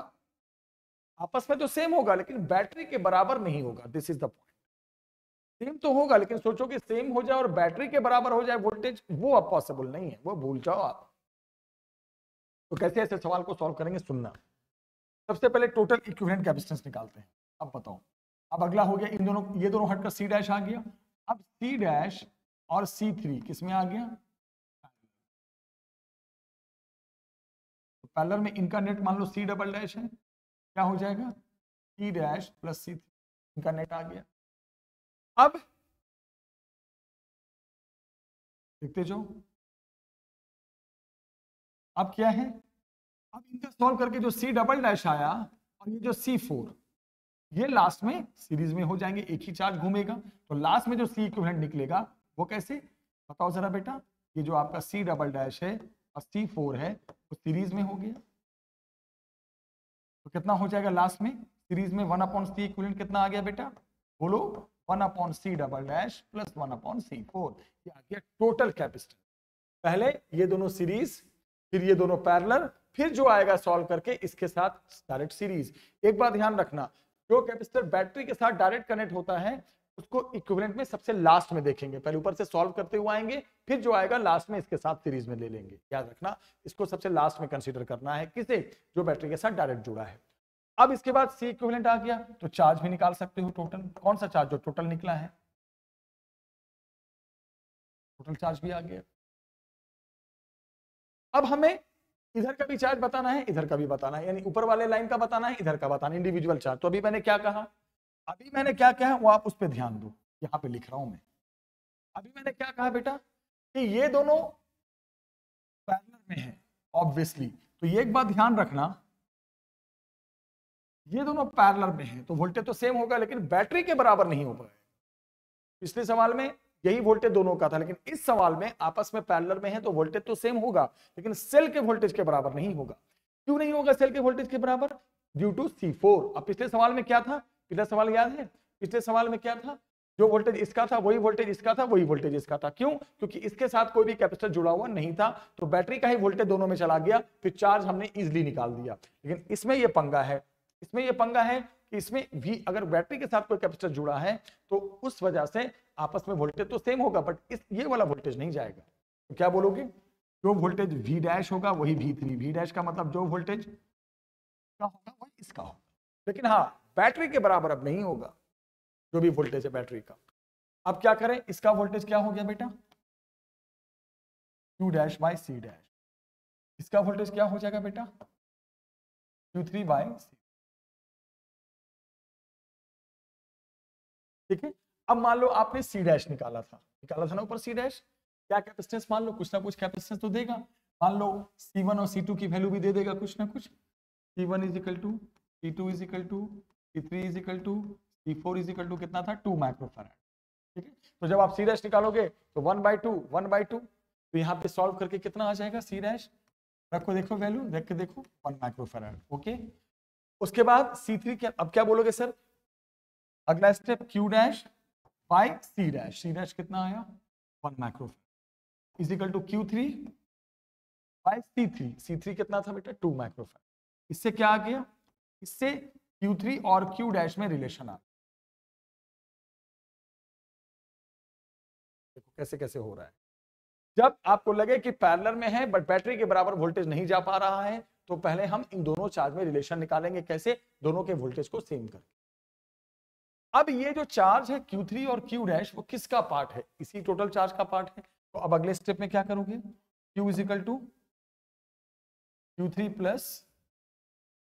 आपस में तो सेम होगा, लेकिन बैटरी के बराबर नहीं होगा। This is the point, same तो होगा लेकिन सोचो कि सेम हो जाए और बैटरी के बराबर हो जाए वोल्टेज, वो अब पॉसिबल नहीं है, वो भूल जाओ आप। तो कैसे ऐसे सवाल को सॉल्व करेंगे, सुनना। सबसे पहले टोटल इक्विवेलेंट कैपेसिटेंस निकालते हैं। अब बताओ, अब अगला हो गया इन दोनों, ये दोनों हटकर C' आ गया। अब C' और C3 किसमें आ गया, तो पैरेलल में इनका नेट मान लो C" है, क्या हो जाएगा C' प्लस C3, इनका नेट आ गया। अब देखते जाओ, अब क्या है, अब इनका सॉल्व करके जो C" आया और ये जो C4, ये लास्ट में सीरीज में हो जाएंगे, एक ही चार्ज घूमेगा, तो लास्ट में जो C इक्विवेलेंट निकलेगा वो कैसे, बताओ जरा बेटा। ये जो आपका C" है और C4 है वो सीरीज में हो गया, तो कितना हो जाएगा लास्ट में सीरीज में, 1/C इक्विवेलेंट कितना आ गया बेटा, बोलो 1/C" प्लस 1/C4, ये आ गया टोटल कैपेसिटेंस। पहले ये दोनों सीरीज, फिर ये दोनों पैरेलल, फिर जो आएगा सॉल्व करके इसके साथ डायरेक्ट सीरीज। एक बात ध्यान रखना, जो कैपेसिटर बैटरी के साथ डायरेक्ट कनेक्ट होता है उसको इक्विवेलेंट में सबसे लास्ट में देखेंगे, पहले ऊपर से सॉल्व करते हुए आएंगे, फिर जो आएगा लास्ट में इसके साथ सीरीज में ले लेंगे। याद रखना, इसको सबसे लास्ट में कंसीडर करना है, किसे, जो बैटरी के साथ डायरेक्ट जुड़ा है। अब इसके बाद C इक्विवेलेंट आ गया, तो चार्ज भी निकाल सकते हो टोटल, कौन सा चार्ज, जो टोटल निकला है, टोटल चार्ज भी आ गया। अब हमें इधर का भी चार्ज बताना है, इधर का भी बताना है, यानी ऊपर वाले लाइन का बताना है, इधर का बताना है, इंडिविजुअल चार्ज। तो अभी मैंने क्या कहा, वो आप उस पर ध्यान दो, यहां पे लिख रहा हूं मैं। अभी मैंने क्या कहा बेटा, कि ये दोनों पैरेलल में है ऑब्वियसली, तो ये एक बात ध्यान रखना, ये दोनों पैरेलल में है तो वोल्टेज तो सेम होगा लेकिन बैटरी के बराबर नहीं हो पाएगा। पिछले सवाल में यही वोल्टेज दोनों का था, लेकिन इस सवाल में आपस में पैरेलल में है तो वोल्टेज तो सेम होगा लेकिन सेल के वोल्टेज के बराबर नहीं होगा। क्यों नहीं होगा सेल के वोल्टेज के बराबर, ड्यू टू C4। अब पिछले सवाल में क्या था, पिछला सवाल याद है, पिछले सवाल में क्या था, जो वोल्टेज इसका था वही वोल्टेज इसका था, वही वोल्टेज इसका था। क्यों, क्योंकि इसके साथ कोई भी कैपेसिटर जुड़ा हुआ नहीं था, तो बैटरी का ही वोल्टेज दोनों में चला गया, फिर चार्ज हमने इजिली निकाल दिया। लेकिन इसमें यह पंगा है, इसमें यह पंगा है कि इसमें भी अगर बैटरी के साथ कोई कैपेसिटर जुड़ा है तो उस वजह से आपस में वोल्टेज तो सेम होगा, बट इस ये वाला वोल्टेज नहीं जाएगा। तो क्या बोलोगे, जो वोल्टेज V डैश होगा वही V3, V डैश का मतलब जो वोल्टेज का होगा वही इसका होगा, लेकिन हाँ बैटरी के बराबर अब नहीं होगा जो भी वोल्टेज है बैटरी का। अब क्या करें, इसका वोल्टेज क्या हो गया बेटा, Q dash by C dash, इसका वोल्टेज क्या हो जाएगा बेटा, Q3 बाई C। ठीक है, अब मान लो आपने C डैश निकाला था ना ऊपर C डैश, क्या कैपेसिटेंस, मान लो कुछ ना कुछ कैपेसिटेंस तो देगा, मान लो C1 और C2 की वैल्यू भी दे देगा कुछ ना कुछ, C1 is equal to, C2 is equal to, C3 is equal to, C4 is equal to कितना था 2 माइक्रोफैराड। ठीक है, तो जब आप C डैश निकालोगे तो 1/2 तो यहाँ पे सॉल्व करके कितना आ जाएगा C डैश, रखो देखो वैल्यू, देख के देखो 1 माइक्रोफैराड। ओके, उसके बाद C3 क्या, अब क्या बोलोगे सर, अगला step Q dash by C dash, C dash कितना आया 1 microfarad is equal to Q3 by C3, C3 कितना था बेटा 2 माइक्रोफैराड। इससे क्या आ गया, इससे Q3 और Q डैश में रिलेशन आ, देखो कैसे कैसे हो रहा है। जब आपको लगे कि पैरेलल में है बट बैटरी के बराबर वोल्टेज नहीं जा पा रहा है, तो पहले हम इन दोनों चार्ज में रिलेशन निकालेंगे, कैसे, दोनों के वोल्टेज को सेम करके। अब ये जो चार्ज है Q3 और Q डैश वो किसका पार्ट है, इसी टोटल चार्ज का पार्ट है। तो अब अगले स्टेप में क्या करोगे, Q is equal to Q3 plus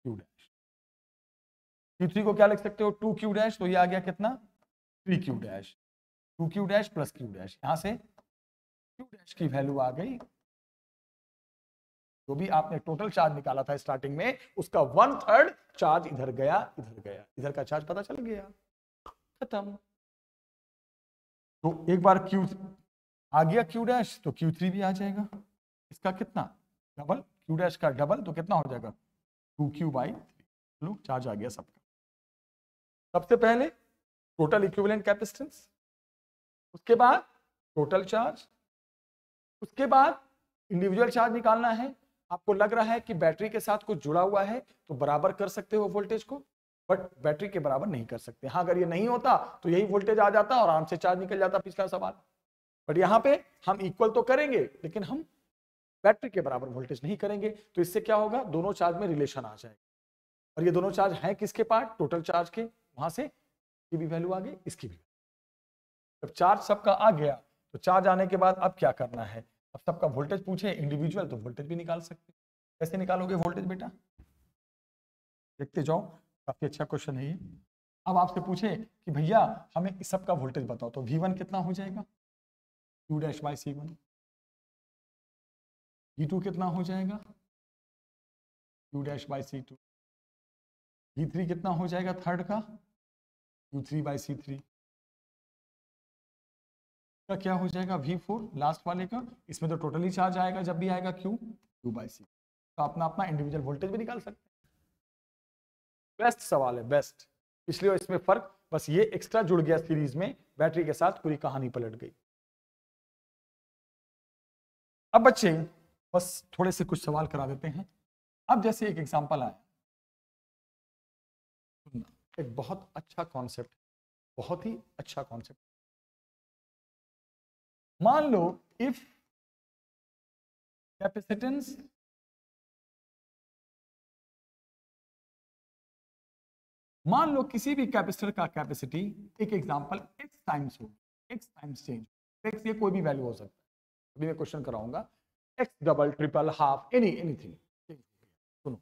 Q dash, Q3 को क्या लिख सकते हो 2Q डैश, तो ये आ गया कितना 3Q dash, 2Q dash plus Q dash, यहां से Q डैश की वैल्यू आ गई, जो भी आपने टोटल चार्ज निकाला था स्टार्टिंग में उसका 1/3 चार्ज इधर गया, इधर का चार्ज पता चल गया, खत्म। तो एक बार Q आ गया Q डैश तो Q3 भी आ जाएगा, इसका कितना डबल, Q डैश का डबल तो कितना हो जाएगा 2Q बाई 3। लो चार्ज आ गया सबका। सबसे पहले टोटल इक्विवेलेंट कैपेसिटेंस, उसके बाद टोटल चार्ज, उसके बाद इंडिविजुअल चार्ज निकालना है। आपको लग रहा है कि बैटरी के साथ कुछ जुड़ा हुआ है तो बराबर कर सकते हो वोल्टेज को, बट बैटरी के बराबर नहीं कर सकते। हाँ, अगर ये नहीं होता तो यही वोल्टेज आ जाता और आराम से चार्ज निकल जाता, पिछला सवाल। बट यहाँ पे हम इक्वल तो करेंगे लेकिन हम बैटरी के बराबर वोल्टेज नहीं करेंगे, तो इससे क्या होगा, दोनों चार्ज में रिलेशन आ जाएगा। और ये दोनों चार्ज हैं किसके पार्ट, टोटल चार्ज के, वहां से की भी वैल्यू आ गई, इसकी भी। जब चार्ज सबका आ गया तो चार्ज आने के बाद अब क्या करना है, अब सबका वोल्टेज पूछे इंडिविजुअल तो वोल्टेज भी निकाल सकते। कैसे निकालोगे वोल्टेज बेटा, देखते जाओ, काफी अच्छा क्वेश्चन है ये। अब आपसे पूछे कि भैया हमें इस सबका वोल्टेज बताओ, तो V1 कितना हो जाएगा Q dash by C1, V2 कितना हो जाएगा Q dash by C2, V3 कितना हो जाएगा थर्ड का Q3 बाई C3, का क्या हो जाएगा V4 लास्ट वाले का, इसमें तो टोटली चार्ज आएगा जब भी आएगा Q बाई C। तो अपना अपना इंडिविजुअल वोल्टेज भी निकाल सकते हैं। बेस्ट सवाल है, बेस्ट। इसलिए इसमें फर्क बस ये एक्स्ट्रा जुड़ गया सीरीज में, बैटरी के साथ पूरी कहानी पलट गई। अब बच्चे बस थोड़े से कुछ सवाल करा देते हैं। अब जैसे एक एग्जांपल आया, एक बहुत अच्छा कॉन्सेप्ट, बहुत ही अच्छा कॉन्सेप्ट। मान लो इफ कैपेसिटेंस मान लो किसी भी कैपेसिटर का कैपेसिटी, एक एग्जांपल x टाइम्स हो, x टाइम्स चेंज, x ये कोई भी वैल्यू हो सकता है, अभी मैं क्वेश्चन कराऊंगा, x double triple half anything. सुनो,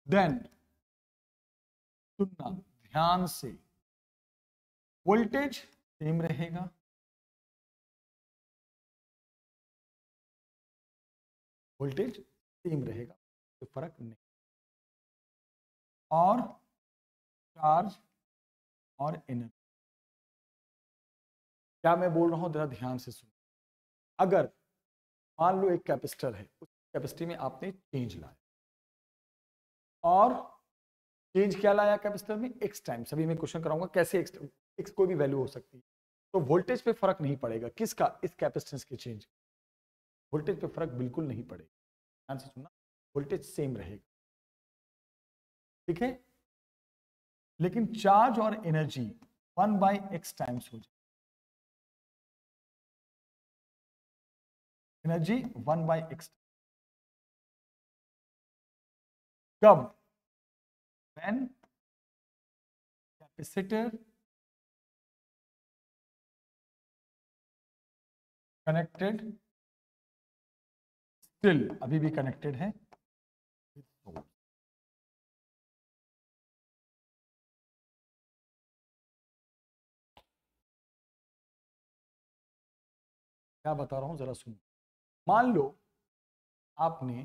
देन सुनना ध्यान से, वोल्टेज सेम रहेगा, वोल्टेज सेम रहेगा, कोई फर्क नहीं, और चार्ज और एनर्जी, क्या मैं बोल रहा हूं जरा ध्यान से सुनो। अगर मान लो एक कैपेसिटर है, उस कैपेसिटी में आपने चेंज लाया, और चेंज क्या लाया कैपेसिटर में x टाइम्स, अभी मैं क्वेश्चन कराऊंगा कैसे x कोई भी वैल्यू हो सकती है, तो वोल्टेज पे फर्क नहीं पड़ेगा, किसका, इस कैपेसिटेंस के चेंज, वोल्टेज पे फर्क बिल्कुल नहीं पड़ेगा, ध्यान से सुनना, वोल्टेज सेम रहेगा, ठीक है। लेकिन चार्ज और एनर्जी 1/x टाइम्स हो जाए, एनर्जी 1/x। कब? व्हेन कैपेसिटर कनेक्टेड, स्टिल अभी भी कनेक्टेड है, क्या बता रहा हूं जरा सुनो। मान लो आपने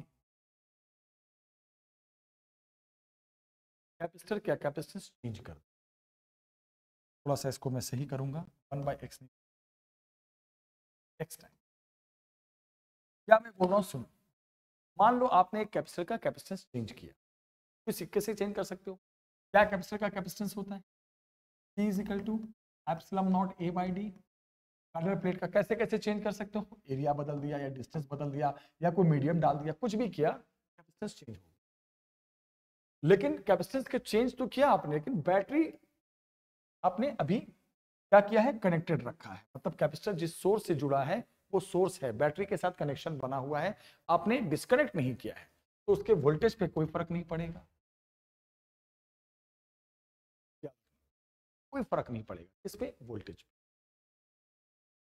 कैपेसिटर क्या कैपेसिटेंस चेंज कर, थोड़ा सा इसको मैं सही करूंगा, 1/x नहीं, x टाइम। क्या मैं बोल रहा हूं सुनो, मान लो आपने एक कैपेसिटर का कैपेसिटेंस चेंज किया, तो सिक्के से चेंज कर सकते हो। क्या कैपेसिटर का कैपेसिटेंस होता है? C is equal to epsilon naught A by D. Corner plate का कैसे कैसे चेंज कर सकते हो? एरिया बदल दिया या डिस्टेंस बदल दिया या कोई मीडियम डाल दिया, कुछ भी किया, कैपेसिटेंस चेंज हो गया। लेकिन कैपेसिटेंस के चेंज तो किया आपने, लेकिन बैटरी आपने अभी क्या किया है? कनेक्टेड रखा है। मतलब कैपेसिटर जिस सोर्स से जुड़ा है वो सोर्स है, बैटरी के साथ कनेक्शन बना हुआ है, आपने डिस्कनेक्ट नहीं किया है, तो उसके वोल्टेज पे कोई फर्क नहीं पड़ेगा। कोई फर्क नहीं पड़ेगा इस पे, वोल्टेज पे।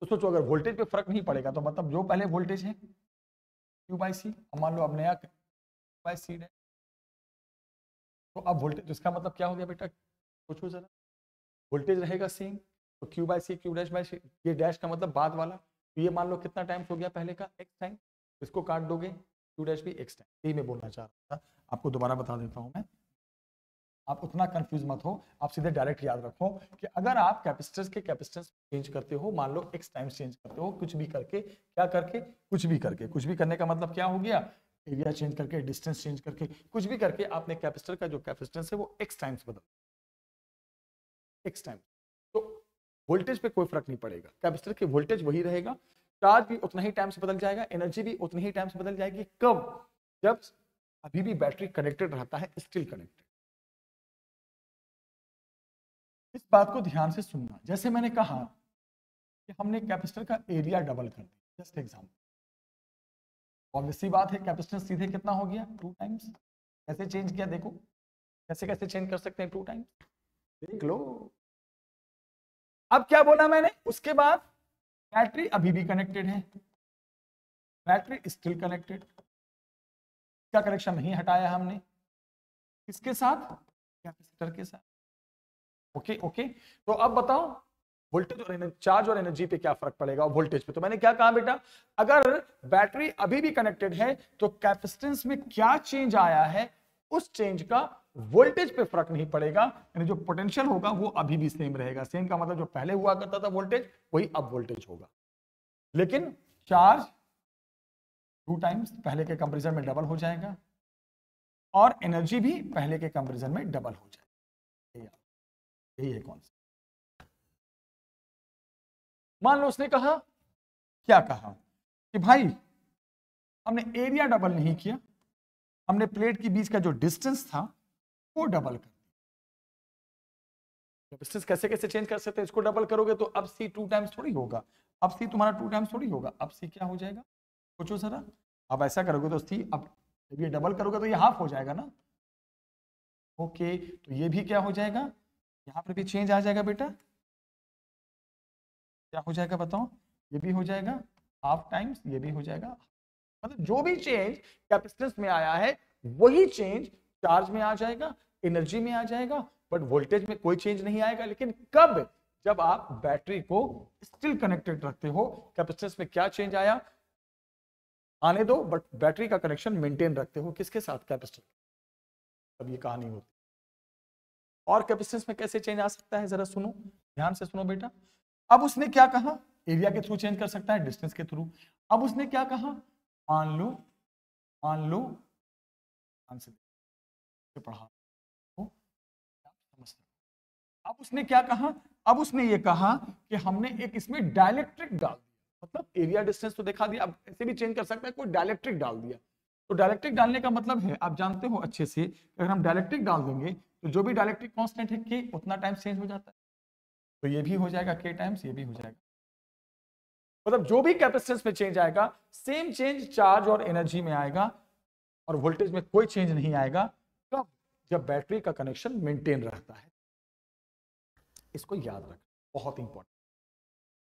तो सोचो अगर वोल्टेज पे फर्क नहीं पड़ेगा तो मतलब जो पहले वोल्टेज है Q/C, मान लो अब नया Q/C है, तो अब वोल्टेज, इसका मतलब क्या हो गया बेटा? सोचो जरा, वोल्टेज रहेगा सेम, तो Q/C Q'/C, ये डैश का मतलब बाद वाला, तो ये मान लो कितना टाइम्स हो गया पहले का? x time. इसको काट दोगे, Q' भी x टाइम। यही मैं बोलना चाह रहा था, आपको दोबारा बता देता हूं मैं, आप उतना कंफ्यूज मत हो, आप सीधे डायरेक्ट याद रखो कि अगर आप कैपेसिटर्स के कैपेसिटेंस चेंज करते हो, मान लो x टाइम्स चेंज करते हो, कुछ भी करके, क्या करके? कुछ भी करके। कुछ भी करने का मतलब क्या हो गया? एरिया चेंज करके, डिस्टेंस चेंज करके, कुछ भी करके आपने कैपेसिटर का जो कैपेसिटेंस है वो x टाइम्स बदल, x टाइम। तो वोल्टेज पे कोई फर्क नहीं पड़ेगा, कैपेसिटर की वोल्टेज वही रहेगा, चार्ज भी उतना ही टाइम्स बदल जाएगा, एनर्जी भी उतनी ही टाइम्स बदल जाएगी। कब? जब अभी भी बैटरी कनेक्टेड रहता है, स्टिल कनेक्टेड। इस बात को ध्यान से सुनना। जैसे मैंने कहा कि हमने कैपेसिटर का एरिया डबल कर दिया, जस्ट एग्जांपल, ऑब्वियस सी बात है कैपेसिटेंस सीधे कितना हो गया? 2 टाइम्स। कैसे चेंज किया देखो, कैसे कैसे चेंज कर सकते हैं 2 टाइम्स, देख लो। अब क्या बोला मैंने? उसके बाद बैटरी अभी भी कनेक्टेड है, बैटरी स्टिल कनेक्टेड, इसका कनेक्शन नहीं हटाया हमने, किसके साथ? कैपेसिटर के साथ। Okay okay. तो अब बताओ वोल्टेज और चार्ज और एनर्जी पे क्या फर्क पड़ेगा? वोल्टेज पे तो मैंने क्या कहा बेटा, अगर बैटरी अभी भी कनेक्टेड है तो कैपेसिटेंस में क्या चेंज आया है, उस चेंज का वोल्टेज पे फर्क नहीं पड़ेगा, यानी जो पोटेंशियल होगा वो अभी भी सेम रहेगा। सेम का मतलब जो पहले हुआ करता था वोल्टेज, वही अब वोल्टेज होगा। लेकिन चार्ज 2 टाइम्स पहले के कंपैरिजन में डबल हो जाएगा, और एनर्जी भी पहले के कंपैरिजन में डबल हो जाएगा। यही है कॉन्सेप्ट। मान लो उसने कहा, क्या कहा कि भाई हमने एरिया डबल नहीं किया, हमने प्लेट के बीच का जो डिस्टेंस था वो डबल कर दिया। डिस्टेंस कैसे कैसे चेंज कर सकते हैं? इसको डबल करोगे तो अब C 2 टाइम्स थोड़ी होगा, अब C तुम्हारा 2 टाइम्स थोड़ी होगा, अब C क्या हो जाएगा? सोचो जरा, अब ऐसा करोगे तो C, अब जब ये डबल करोगे तो ये हाफ हो जाएगा ना। ओके, तो ये भी क्या हो जाएगा? यहां पर भी चेंज आ जाएगा बेटा, क्या हो जाएगा बताओ? ये भी हो जाएगा हाफ टाइम्स, ये भी हो जाएगा। मतलब जो भी चेंज कैपेसिटेंस में आया है वही चेंज चार्ज में आ जाएगा, एनर्जी में आ जाएगा, बट वोल्टेज में कोई चेंज नहीं आएगा। लेकिन कब? जब आप बैटरी को स्टिल कनेक्टेड रखते हो। कैपेसिटेंस में क्या चेंज आया आने दो, बट बैटरी का कनेक्शन मेंटेन रखते हो, किसके साथ? कैपेसिटर। तब ये कहानी होती। और कैपेसिटेंस में कैसे चेंज आ सकता है, जरा सुनो, ध्यान से सुनो बेटा। अब उसने क्या कहा? एरिया के थ्रू चेंज कर सकता है, डिस्टेंस के थ्रू। अब उसने क्या कहा? मान लो आंसर पढ़ा तो समझना। अब उसने क्या कहा? अब उसने ये कहा कि हमने एक इसमें डाइलेक्ट्रिक डाल दिया, मतलब एरिया डिस्टेंस तो दिखा दिया, अब ऐसे भी चेंज कर सकता है, कोई डाइलेक्ट्रिक डाल दिया। तो डाइलेक्ट्रिक डालने का मतलब है, आप जानते हो अच्छे से, अगर हम डाइलेक्ट्रिक डाल देंगे तो जो भी डाइलेक्ट्रिक कांस्टेंट है के, उतना टाइम चेंज हो जाता है। तो ये भी हो जाएगा के टाइम्स, ये भी हो जाएगा। मतलब जो भी कैपेसिटेंस में चेंज आएगा सेम चेंज चार्ज और एनर्जी में आएगा और वोल्टेज में कोई चेंज नहीं आएगा। कब? जब बैटरी का कनेक्शन मेंटेन रहता है। इसको याद रखना, बहुत इंपॉर्टेंट।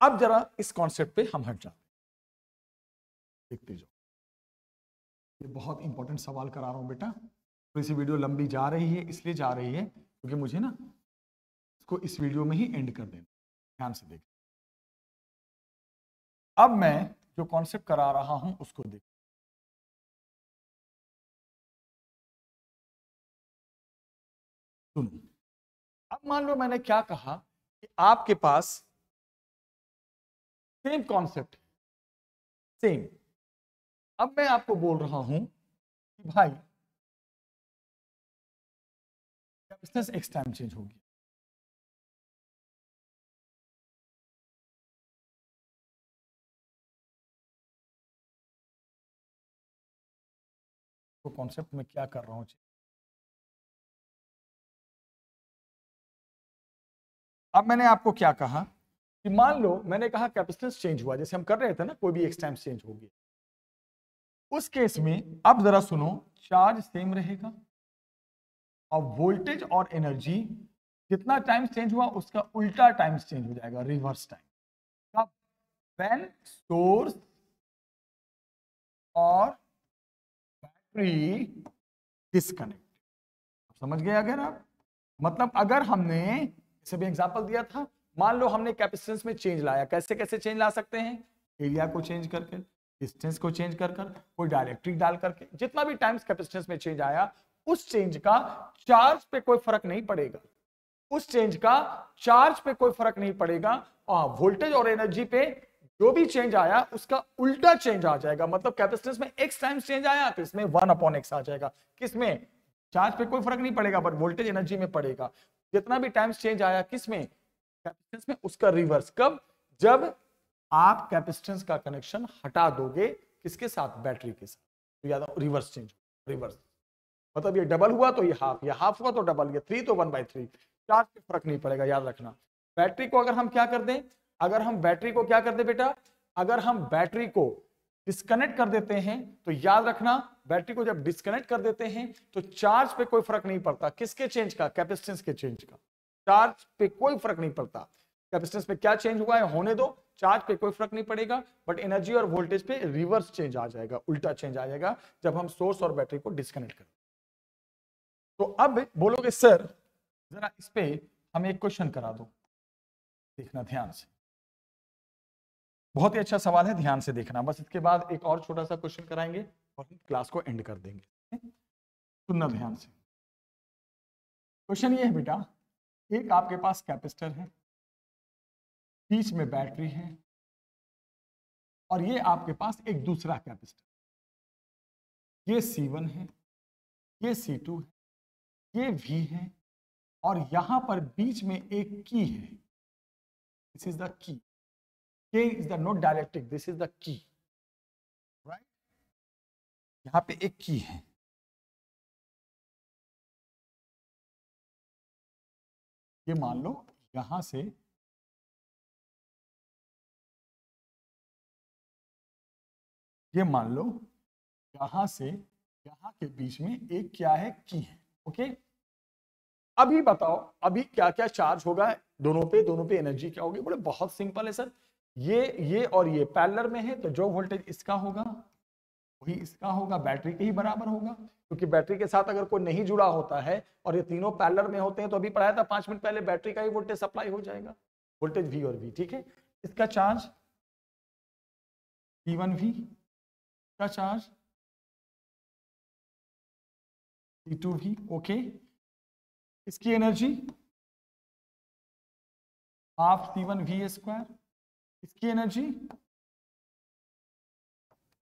अब जरा इस कॉन्सेप्ट पे हम हट जाते हैं, देखते जाओ। ये बहुत इंपॉर्टेंट सवाल करा रहा हूं बेटा। थोड़ी सी वीडियो लंबी जा रही है, इसलिए जा रही है क्योंकि मुझे ना इसको इस वीडियो में ही एंड कर देना। ध्यान से देख। अब मैं जो कॉन्सेप्ट करा रहा हूं उसको देख। सुनो, अब मान लो मैंने क्या कहा कि आपके पास सेम कॉन्सेप्ट, सेम। अब मैं आपको बोल रहा हूं कि भाई कैपेसिटेंस एक्स टाइम चेंज होगी। तो कॉन्सेप्ट में क्या कर रहा हूं, अब मैंने आपको क्या कहा कि मान लो मैंने कहा कैपेसिटेंस चेंज हुआ, जैसे हम कर रहे थे ना, कोई भी एक्स टाइम चेंज होगी। उस केस में अब जरा सुनो, चार्ज सेम रहेगा और वोल्टेज और एनर्जी जितना टाइम चेंज हुआ उसका उल्टा टाइम चेंज हो जाएगा, रिवर्स टाइम। कब? व्हेन सोर्स और बैटरी डिस्कनेक्ट। समझ गए? अगर आप मतलब अगर हमने जैसे भी एग्जांपल दिया था, मान लो हमने कैपेसिटेंस में चेंज लाया, कैसे कैसे चेंज ला सकते हैं? एरिया को चेंज करके, डिस्टेंस को चेंज कर कोई डायरेक्ट्रिक डाल करके, जितना भी टाइम्स कैपेसिटेंस में चेंज आया उस चेंज का चार्ज पे कोई फर्क नहीं पड़ेगा, उस चेंज का चार्ज पे कोई फर्क नहीं पड़ेगा और वोल्टेज और एनर्जी पे जो भी चेंज आया उसका उल्टा चेंज आ जाएगा। मतलब कैपेसिटेंस में एक्स टाइम्स चेंज आया तो इसमें 1/x आ जाएगा। किसमें? चार्ज पे कोई फर्क नहीं पड़ेगा बट वोल्टेज एनर्जी में पड़ेगा। जितना भी टाइम्स चेंज आया किसमें? कैपेसिटेंस में, उसका रिवर्स। कब? जब आप कैपेसिटेंस का कनेक्शन हटा दोगे किसके साथ? बैटरी के साथ। तो याद रिवर्स चेंज, रिवर्स मतलब ये डबल हुआ तो ये हाफ हुआ तो डबल, ये 3 तो 1/3। चार्ज पे फर्क नहीं पड़ेगा, याद रखना। बैटरी को अगर हम क्या कर दें, अगर हम बैटरी को क्या कर दें बेटा, अगर हम बैटरी को डिस्कनेक्ट कर देते हैं तो याद रखना, बैटरी को जब डिस्कनेक्ट कर देते हैं तो चार्ज पे कोई फर्क नहीं पड़ता। किसके चेंज का? कैपेसिटेंस के चेंज का। चार्ज पे कोई फर्क नहीं पड़ता, कैपेसिटेंस पे क्या चेंज हुआ है होने दो, चार्ज पे कोई फर्क नहीं पड़ेगा बट एनर्जी और वोल्टेज पे रिवर्स चेंज आ जाएगा, उल्टा चेंज आ जाएगा जब हम सोर्स और बैटरी को डिस्कनेक्ट करें। तो अब बोलोगे सर जरा इस पे हमें एक क्वेश्चन करा दो, देखना ध्यान से, बहुत ही अच्छा सवाल है, ध्यान से देखना। बस इसके बाद एक और छोटा सा क्वेश्चन कराएंगे और क्लास को एंड कर देंगे। सुनना ध्यान से। क्वेश्चन ये है बेटा, एक आपके पास कैपेसिटर है, बीच में बैटरी है और ये आपके पास एक दूसरा कैपेसिटर, ये C1 है, ये C2 है, ये V है और यहां पर बीच में एक की है। This is the key, K is the not dialectic, this is the key, right? यहां पे एक की है, ये मान लो यहां से ये मान लो यहां से यहां के बीच में एक क्या है? की है। ओके, अभी बताओ अभी क्या क्या चार्ज होगा दोनों पे एनर्जी क्या होगी? बोले बहुत सिंपल है सर, ये और ये पैरेलल में है तो जो वोल्टेज इसका होगा वही इसका होगा, बैटरी के ही बराबर होगा, क्योंकि बैटरी के साथ अगर कोई नहीं जुड़ा होता है और ये तीनों पैरेलल में होते हैं तो अभी पढ़ाया था 5 मिनट पहले, बैटरी का ही वोल्टेज सप्लाई हो जाएगा, वोल्टेज V और V। ठीक है, इसका चार्ज C1V का चार्ज C2V। ओके, इसकी एनर्जी हाफ C1V², इसकी energy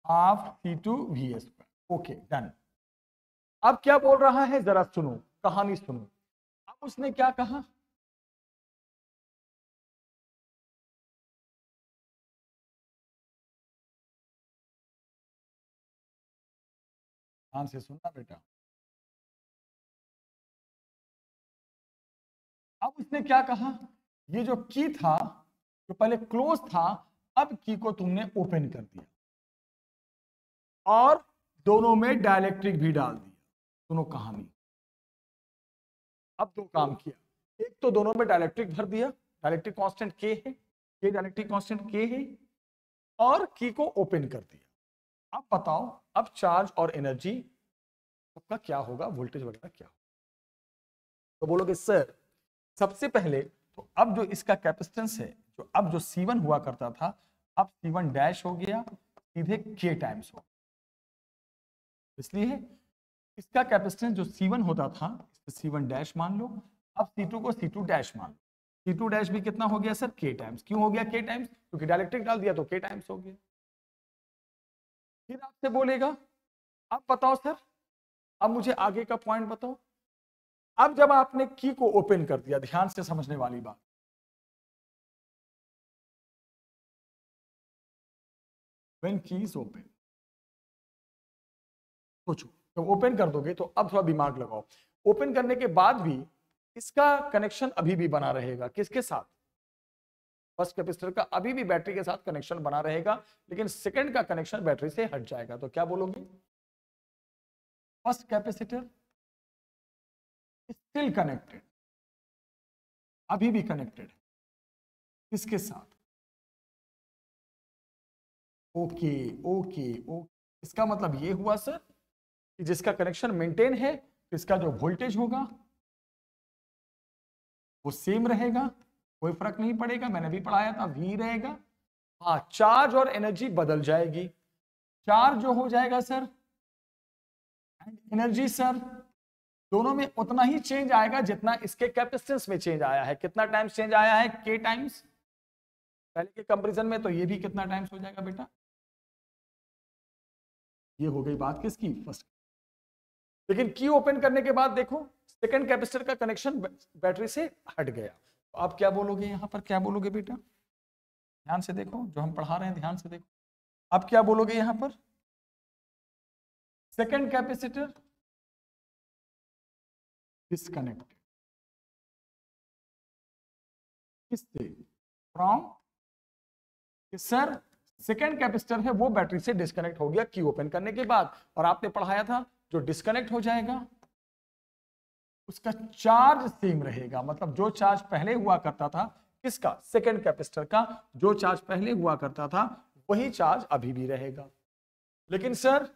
half C2V²। Okay done. अब क्या बोल रहा है जरा सुनो, कहानी सुनो। अब उसने क्या कहा, ध्यान से सुनना बेटा। अब उसने क्या कहा, ये जो की था जो पहले क्लोज था अब की को तुमने ओपन कर दिया और दोनों में डाइलेक्ट्रिक भी डाल दिया, दोनों कहानी। अब दो काम किया, एक तो दोनों में डाइलेक्ट्रिक भर दिया, डाइलेक्ट्रिक कांस्टेंट के है, के डाइलेक्ट्रिक कांस्टेंट के है, और की को ओपन कर दिया। अब बताओ, अब चार्ज और एनर्जी सबका क्या होगा, वोल्टेज वगैरह क्या होगा? तो बोलोगे सर सबसे पहले तो अब जो इसका कैपेसिटेंस है, जो अब जो C1 हुआ करता था, अब C1 डैश हो गया, सीधे K टाइम्स हो, इसलिए इसका कैपेसिटेंस जो C1 होता था C1 डैश मान लो, अब C2 को C2 डैश मान लो। C2 डैश भी कितना हो गया सर? K times. क्यों हो गया K टाइम्स? क्योंकि डाइलेक्ट्रिक डाल दिया तो K टाइम्स हो गया। फिर आपसे बोलेगा अब बताओ सर, अब मुझे आगे का पॉइंट बताओ। अब जब आपने की को ओपन कर दिया, ध्यान से समझने वाली बात, व्हेन की इज ओपन, सोचो जब ओपन कर दोगे तो अब थोड़ा दिमाग लगाओ, ओपन करने के बाद भी इसका कनेक्शन अभी भी बना रहेगा, किसके साथ? फर्स्ट कैपेसिटर का अभी भी बैटरी के साथ कनेक्शन बना रहेगा, लेकिन सेकंड का कनेक्शन बैटरी से हट जाएगा। तो क्या बोलोगे? फर्स्ट कैपेसिटर स्टिल कनेक्टेड, अभी भी कनेक्टेड, किसके साथ? ओके ओके ओके, इसका मतलब ये हुआ सर कि जिसका कनेक्शन मेंटेन है तो इसका जो वोल्टेज होगा वो सेम रहेगा, कोई फर्क नहीं पड़ेगा, मैंने भी पढ़ाया था V रहेगा। हाँ, चार्ज और एनर्जी बदल जाएगी, चार्ज जो हो जाएगा सर एंड एनर्जी सर दोनों में उतना ही चेंज आएगा जितना इसके कैपेसिटेंस में चेंज आया है। कितना टाइम्स चेंज आया है? K times. पहले के कंपैरिजन में तो ये भी कितना टाइम्स हो जाएगा बेटा? ये हो गई बात किसकी? फर्स्ट। लेकिन की ओपन करने के बाद देखो सेकंड कैपेसिटर का कनेक्शन बैटरी से हट गया। तो आप क्या बोलोगे यहां पर? क्या बोलोगे बेटा? ध्यान से देखो, जो हम पढ़ा रहे हैं ध्यान से देखो। आप क्या बोलोगे यहां पर? सेकंड कैपेसिटर डिस्कनेक्टेड, किससे? फ्रॉम, सर सेकंड कैपेसिटर है वो बैटरी से डिस्कनेक्ट हो गया की ओपन करने के बाद। और आपने पढ़ाया था जो डिस्कनेक्ट हो जाएगा उसका चार्ज सेम रहेगा, मतलब जो चार्ज पहले हुआ करता था, किसका? सेकंड कैपेसिटर का जो चार्ज पहले हुआ करता था वही चार्ज अभी भी रहेगा। लेकिन सर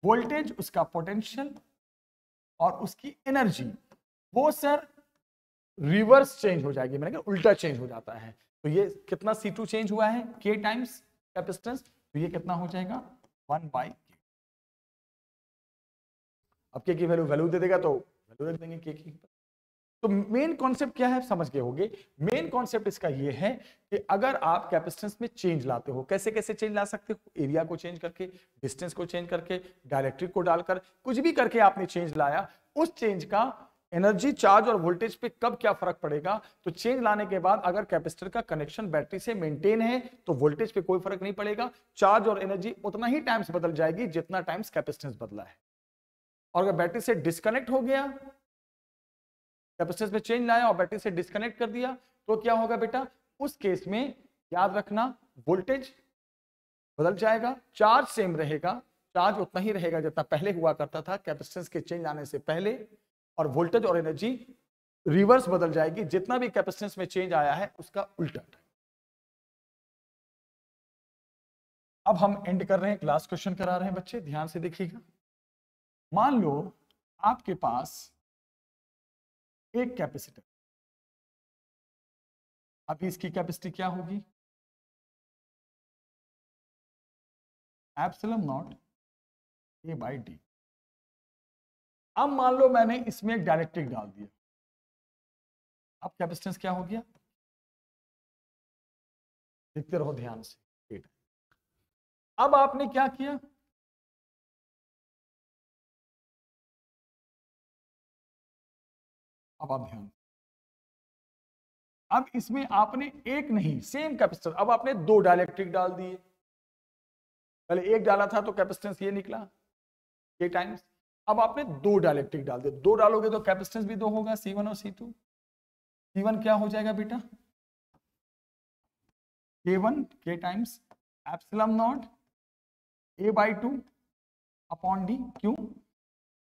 वोल्टेज, उसका पोटेंशियल और उसकी एनर्जी वो सर रिवर्स चेंज हो जाएगी, मैंने कहा उल्टा चेंज हो जाता है। तो ये कितना C2 चेंज हुआ है? K टाइम्स कैपेसिटेंस, तो ये कितना हो जाएगा? 1/K। अब K की वैल्यू दे देगा तो वैल्यू रख देंगे K की। तो मेन कॉन्सेप्ट क्या है समझ गए होंगे। मेन कॉन्सेप्ट इसका ये है कि अगर आप कैपेसिटेंस में चेंज लाते हो, कैसे कैसे चेंज ला सकते हो? एरिया को चेंज करके, डिस्टेंस को चेंज करके, डाइलेक्ट्रिक को डालकर, कुछ भी करके आपने चेंज लाया, उस चेंज का एनर्जी, चार्ज और वोल्टेज पे कब क्या फर्क पड़ेगा? तो चेंज लाने के बाद अगर कैपेसिटर का कनेक्शन बैटरी से मेंटेन है तो वोल्टेज पे कोई फर्क नहीं पड़ेगा, चार्ज और एनर्जी उतना ही टाइम्स बदल जाएगी जितना टाइम्स कैपेसिटेंस बदला है। और अगर बैटरी से डिस्कनेक्ट हो गया, कैपेसिटेंस में चेंज लाया और बैटरी से डिस्कनेक्ट कर दिया, तो क्या होगा बेटा? उस केस में याद रखना वोल्टेज बदल जाएगा, चार्ज सेम रहेगा, चार्ज उतना ही रहेगा जितना पहले हुआ करता था कैपेसिटेंस के चेंज आने से पहले, और वोल्टेज और एनर्जी रिवर्स बदल जाएगी, जितना भी कैपेसिटेंस में चेंज आया है उसका उल्टा। अब हम एंड कर रहे हैं, क्लास क्वेश्चन करा रहे हैं बच्चे, ध्यान से देखिएगा। मान लो आपके पास एक कैपेसिटर, अभी इसकी कैपेसिटी क्या होगी? Epsilon not A/D। अब मान लो मैंने इसमें एक डाइलेक्ट्रिक डाल दिया, अब कैपेसिटेंस क्या हो गया? देखते रहो ध्यान से। अब आपने क्या किया? अब आप ध्यान, अब इसमें आपने एक नहीं, सेम कैपेसिटर, अब आपने दो डाइलेक्ट्रिक डाल दिए। पहले एक डाला था तो कैपेसिटेंस ये निकला K टाइम्स, अब आपने दो डाइलेक्ट्रिक डाल दिए, दो डालोगे तो कैपेसिटेंस भी दो होगा, C1 और C2। C1 क्या हो जाएगा बेटा? K1 K times epsilon nought A/2 upon D. क्यों?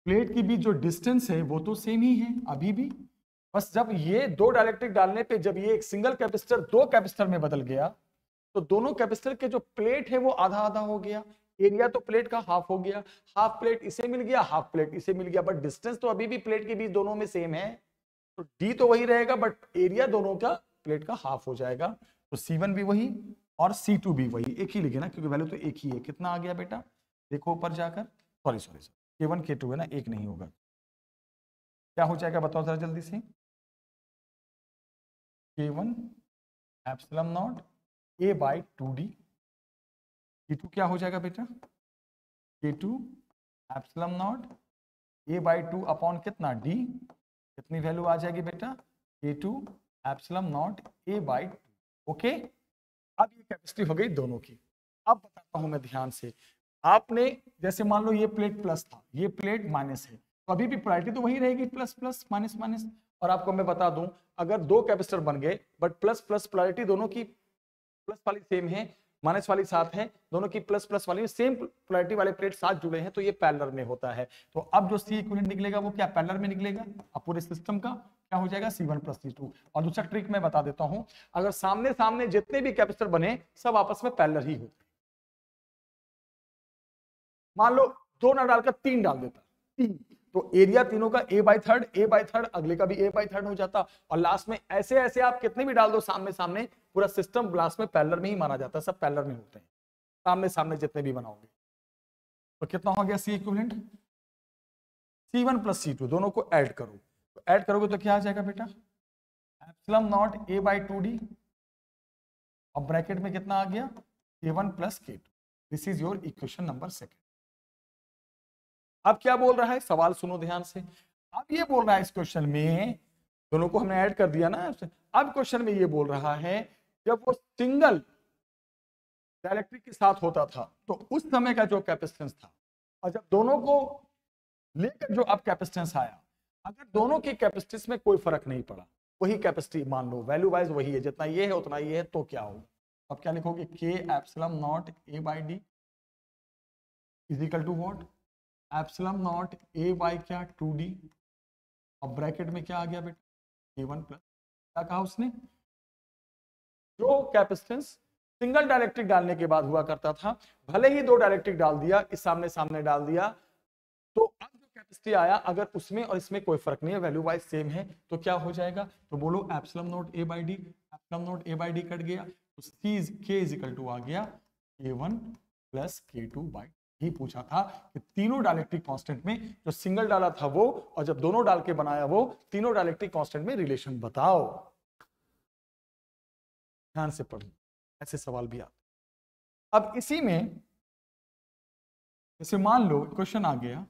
प्लेट के बीच जो डिस्टेंस है वो तो सेम ही है अभी भी, बस जब ये दो डाइलेक्ट्रिक डालने पे जब ये एक सिंगल कैपेसिटर दो कैपेसिटर में बदल गया तो दोनों कैपेसिटर के जो प्लेट है वो आधा आधा हो गया। एरिया तो प्लेट का हाफ हो गया, हाफ प्लेट इसे मिल गया, हाफ प्लेट इसे मिल गया, बट डिस्टेंस तो अभी भी प्लेट के बीच दोनों में सेम है, तो डी तो वही रहेगा बट एरिया दोनों का प्लेट का हाफ हो जाएगा। तो C1 भी वही और C2 भी वही, एक ही लिखे ना क्योंकि वैल्यू तो एक ही है। कितना आ गया बेटा? देखो ऊपर जाकर, सॉरी K1 K2 है ना, एक नहीं होगा। क्या हो जाएगा बताओ जरा जल्दी से। K1 epsilon not A/2D। K2 क्या हो जाएगा बेटा? K2 epsilon nought A/2 upon कितना D। कितनी वैल्यू आ जाएगी बेटा? K2 epsilon nought A/2। Okay, अब ये कैपेसिटी हो गई दोनों की। अब बताता हूं मैं ध्यान से, आपने जैसे मान लो ये प्लेट प्लस था, ये प्लेट माइनस है, तो अभी भी पोलैरिटी तो वही रहेगी, प्लस प्लस माइनस माइनस। और आपको मैं बता दूं, अगर दो कैपेसिटर बन गए बट प्लस प्लस पोलैरिटी दोनों की प्लस वाली सेम है, माइनस वाली साथ है, दोनों की प्लस प्लस वाली सेम पोलैरिटी वाले प्लेट साथ जुड़े हैं, तो ये पैरेलल में होता है। तो अब जो सी इक्विवेलेंट निकलेगा वो क्या पैरेलल में निकलेगा? अब पूरे सिस्टम का क्या हो जाएगा? C1 plus C2। और दूसरा ट्रिक मैं बता देता हूं, अगर सामने सामने जितने भी कैपेसिटर बने सब आपस में पैरेलल ही होते। मान लो दो ना डालकर तीन डाल देता, तीन, तो एरिया तीनों का A/3 अगले का भी A/3 हो जाता। और लास्ट में ऐसे ऐसे आप कितने भी डाल दो सामने सामने, पूरा सिस्टम लास्ट में पैरेलल में ही माना जाता है, सब पैरेलल में होते हैं सामने सामने जितने भी बनाओगे। तो कितना हो गया सी इक्विवेलेंट? C1 प्लस C2 दोनों को ऐड करो, तो ऐड करोगे तो क्या आ जाएगा बेटा? एप्सिलम नॉट A/2D और ब्रैकेट में कितना आ गया? K1 plus K2। This is your equation number second. अब क्या बोल रहा है, सवाल सुनो ध्यान से। अब ये बोल रहा है इस क्वेश्चन में, दोनों को हमने ऐड कर दिया ना। अब क्वेश्चन में ये बोल रहा है जब वो सिंगल डाइलेक्ट्रिक के साथ होता था तो उस समय का जो कैपेसिटेंस था, और जब दोनों को लेकर जो अब कैपेसिटेंस आया, अगर दोनों की कैपेसिटेंस में कोई फर्क नहीं पड़ा, वही कैपेसिटी मान लो वैल्यू वाइज वही है, जितना ये है उतना ये है, तो क्या होगा? अब क्या लिखोगे? K epsilon nought A/D is equal to what? Epsilon nought A/क्या 2D और ब्रैकेट में क्या आ गया बेटा? K1 प्लस, क्या कहा उसने? जो कैपेसिटेंस सिंगल डाइलेक्ट्रिक डालने के बाद हुआ करता था, भले ही दो डाइलेक्ट्रिक डाल दिया, इस सामने सामने डाल दिया, तो अब जो कैपेसिटी आया अगर उसमें और इसमें कोई फर्क नहीं है, वैल्यू वाइज सेम है, तो क्या हो जाएगा? तो बोलो epsilon nought A/D, epsilon nought A/D cut गया, तो K इज इक्वल टू आ गया K1 प्लस K2 ही पूछा था कि तीनों डाइलेक्ट्रिक कांस्टेंट में जो सिंगल डाला था वो और जब दोनों डाल के बनाया वो, तीनों डाइलेक्ट्रिक कांस्टेंट में रिलेशन बताओ। ध्यान से पढ़ो, ऐसे सवाल भी आते। अब इसी में जैसे मान लो क्वेश्चन आ गया,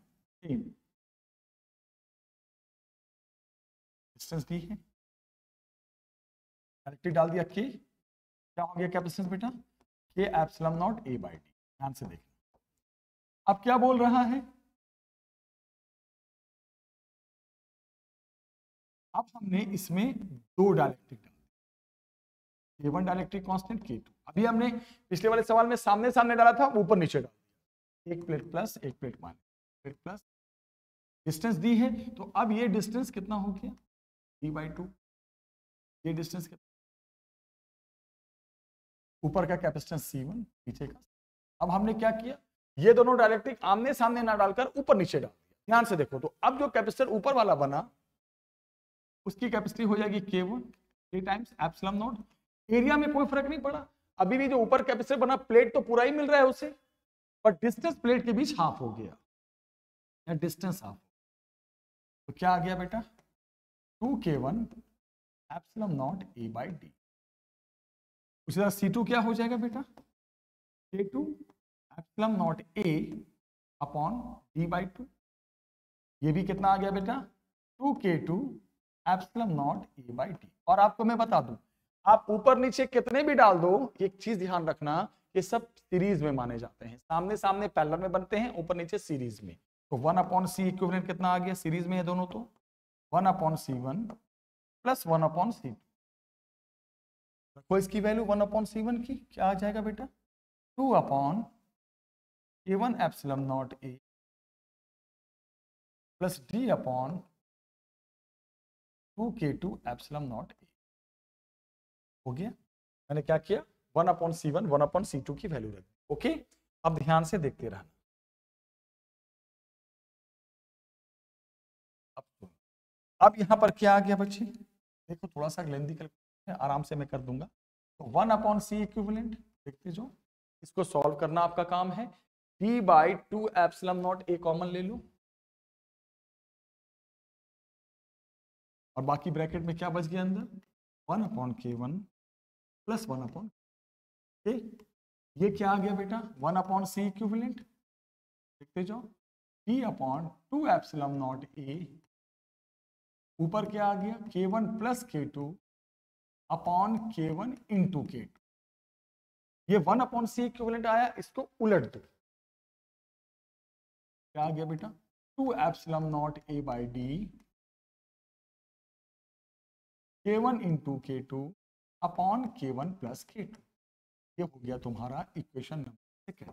डिस्टेंस दी है, डायरेक्टली डाल दिया K, क्या हो गया कैपेसिटेंस बेटा? K epsilon nought A/D। ध्यान से देखना, अब क्या बोल रहा है? अब हमने इसमें दो डाइलेक्ट्रिक डाल, K1 डाइलेक्ट्रिक कांस्टेंट, K2। अभी हमने पिछले वाले सवाल में सामने सामने डाला था, ऊपर नीचे डाल दिया, एक प्लेट प्लस एक plate minus, plate plus, distance दी है, तो अब ये डिस्टेंस कितना हो गया? D/2। ये डिस्टेंस कितना? ऊपर का कैपेसिटेंस C1, नीचे का। अब हमने क्या किया, ये दोनों डाइलेक्ट्रिक आमने सामने ना डालकर ऊपर नीचे डाल दिया। ध्यान से देखो, तो अब जो कैपेसिटर ऊपर वाला बना उसकी कैपेसिटी हो जाएगी K1 K times epsilon nought. Area में कोई फर्क नहीं पड़ा, अभी भी जो ऊपर कैपेसिटर बना प्लेट तो पूरा ही मिल रहा है उसे, बट डिस्टेंस प्लेट के बीच हाफ हो गया, या डिस्टेंस हाफ। तो क्या आ गया बेटा? 2K1 epsilon nought A/D। उसी तरह C2 क्या हो जाएगा बेटा? K2 epsilon not A upon D/2। ये भी कितना आ गया बेटा? 2K2 epsilon not A/D। और आपको मैं बता दूं, आप ऊपर नीचे कितने भी डाल दो, एक चीज ध्यान रखना, ये सब सीरीज में माने जाते हैं, सामने सामने पैरेलल में बनते हैं, ऊपर नीचे सीरीज में। तो 1/C इक्विवेलेंट कितना आ गया? सीरीज में है दोनों, तो 1/C1 प्लस 1/C2। तो इसकी वैल्यू 1/C1 की क्या आ जाएगा बेटा, 2/K1 epsilon not a plus D/2K2 epsilon not a. हो गया, मैंने क्या किया, 1/C1 1/C2 की वैल्यू रख दी। ओके, अब ध्यान से देखते रहना। अब यहां पर क्या आ गया बच्चे, देखो थोड़ा सा लेंथी कैलकुलेशन है, आराम से मैं कर दूंगा। तो 1/C इक्विवेलेंट देखते जाओ, इसको सॉल्व करना आपका काम है। D/2 epsilon not a common ले लो, और बाकी ब्रैकेट में क्या बच गया अंदर, 1/K1 प्लस 1/, ये क्या आ गया बेटा, 1/C इक्विवेलेंट देखते जाओ, D/2 एप्सिलॉन नॉट ए, ऊपर क्या आ गया, K1 plus K2 upon K1 into K2। ये 1/C इक्विवेलेंट आया, इसको उलट दो, क्या आ गया बेटा, 2 epsilon not a by D K1 into K2 upon K1 plus K2। ये हो गया तुम्हारा इक्वेशन नंबर 6।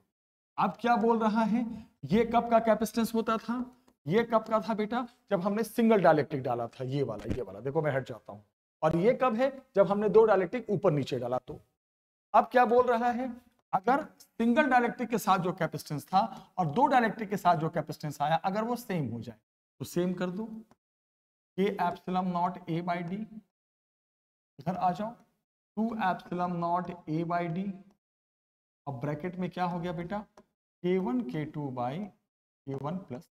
अब क्या बोल रहा है, ये कब का कैपेसिटेंस होता था, ये कब का था बेटा, जब हमने सिंगल डायलेक्ट्रिक डाला था, ये वाला देखो मैं हट जाता हूं, और ये कब है, जब हमने दो डायलेक्ट्रिक ऊपर नीचे डाला। तो अब क्या बोल रहा है, अगर सिंगल डायलेक्ट्रिक के साथ जो कैपेसिटेंस था और दो डायलेक्ट्रिक के साथ जो कैपेसिटेंस आया, अगर वो सेम हो जाए तो सेम कर दो, K epsilon not a by D, इधर आ जाओ, 2 epsilon not a by D, अब ब्रैकेट में क्या हो गया बेटा, K1 K2 by K1 plus,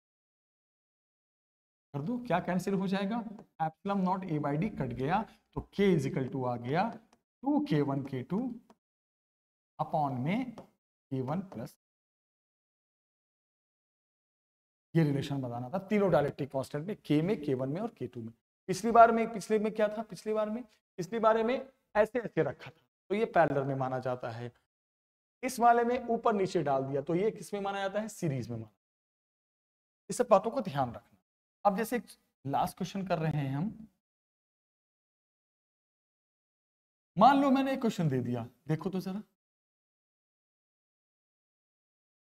कर दो, क्या कैंसिल हो जाएगा, epsilon not a by D cut गया, तो K इज इक्वल टू आ गया 2K1 K2 अपॉन में K1 प्लस। ये रिलेशन बताना था तीनों डायलेक्ट्रिक कांस्टेंट में, K में, K1 में और K2 में। पिछली बार में क्या था, पिछली बार में ऐसे ऐसे रखा था, तो ये पैरेलल में माना जाता है। इस वाले में ऊपर नीचे डाल दिया, तो ये किस में माना जाता है, सीरीज में माना। इस सब बातों को ध्यान रखना। अब जैसे लास्ट क्वेश्चन कर रहे हैं हम, मान लो मैंने एक क्वेश्चन दे दिया, देखो तो जरा,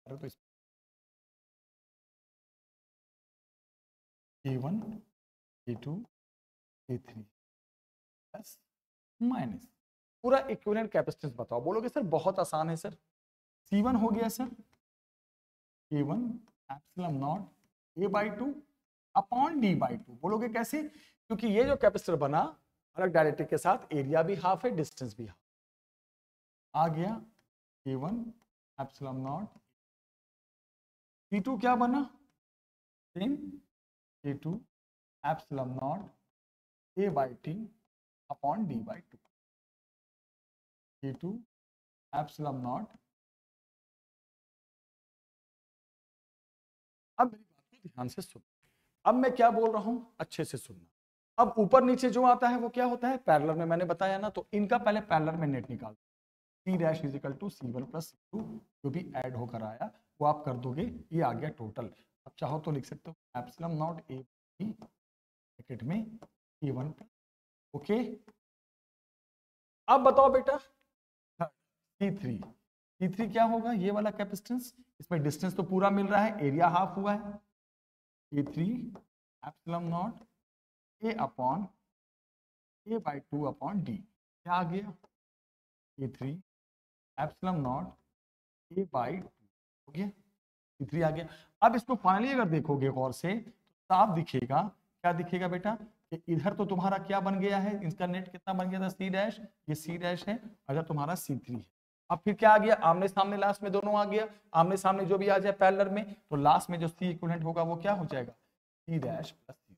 तो K1 K2 K3 plus minus, पूरा इक्विवेलेंट कैपेसिटेंस बताओ। बोलोगे सर बहुत आसान है सर, C1 हो गया sir K1 epsilon naught A by 2 upon D by 2। बोलोगे कैसे, क्योंकि ये जो कैपेसिटर बना अलग डायलेक्ट्रिक के साथ, एरिया भी हाफ है, डिस्टेंस भी हाफ। आ गया K1 एप्सिलॉन नॉट, C2 क्या बना, same K2 epsilon naught A by T upon D by 2, K2 epsilon not. अब मेरी बात को ध्यान से सुन, अब मैं क्या बोल रहा हूं अच्छे से सुनना। अब ऊपर नीचे जो आता है वो क्या होता है, पैरेलल में, मैंने बताया ना, तो इनका पहले पैरेलल में नेट निकाल, C dash is equal to C1 plus C2, जो भी ऐड होकर आया वो आप कर दोगे, ये आ गया टोटल। अब चाहो तो लिख सकते हो एप्सिलॉन नॉट ए ब्रैकेट में K1 प्लस। ओके, अब बताओ बेटा C3 क्या होगा, ये वाला कैपेसिटेंस, इसमें डिस्टेंस तो पूरा मिल रहा है, एरिया हाफ हुआ है, K3 epsilon naught A upon A by 2 upon D, क्या आ गया, K3 epsilon naught A by 2, हो गया, C3 आ गया। अब इसको फाइनली अगर देखोगे गौर से तो साफ दिखेगा, क्या दिखेगा बेटा, कि इधर तो तुम्हारा क्या बन गया है, इसका नेट कितना बन गया था, C डैश, ये C डैश है, अगर तुम्हारा C3 है। अब फिर क्या आ गया, आमने सामने लास्ट में दोनों आ गया, आमने सामने जो भी आ जाए पैरेलल में, तो लास्ट में जो C इक्विवेलेंट होगा वो क्या हो जाएगा, C डैश प्लस C।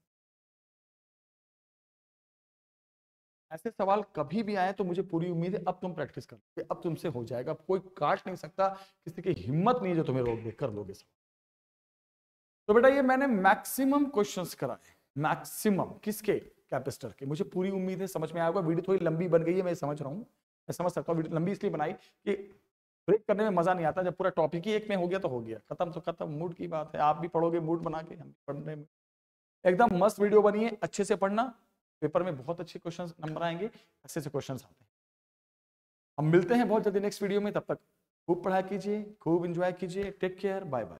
ऐसे सवाल कभी भी आए तो मुझे पूरी उम्मीद है अब तुम प्रैक्टिस कर, अब तुमसे हो जाएगा, कोई काट नहीं सकता, किसी की हिम्मत नहीं जो तुम्हें रोक दे, कर लोगे सब। तो बेटा ये मैंने मैक्सिमम क्वेश्चंस कराए, मैक्सिमम किसके, कैपेसिटर के। मुझे पूरी उम्मीद है समझ में आएगा। वीडियो थोड़ी लंबी बन गई है, मैं समझ रहा हूँ, मैं समझ सकता हूँ, वीडियो लंबी इसलिए बनाई कि ब्रेक करने में मजा नहीं आता, जब पूरा टॉपिक ही एक में हो गया तो हो गया, खत्म तो खत्म, मूड की बात है, आप भी पढ़ोगे मूड बना के, हम पढ़ने में एकदम मस्त वीडियो बनी है, अच्छे से पढ़ना, पेपर में बहुत अच्छे क्वेश्चन नंबर आएंगे, अच्छे से क्वेश्चन आते हैं। हम मिलते हैं बहुत जल्दी नेक्स्ट वीडियो में, तब तक खूब पढ़ाई कीजिए, खूब एंजॉय कीजिए। Take care, bye bye.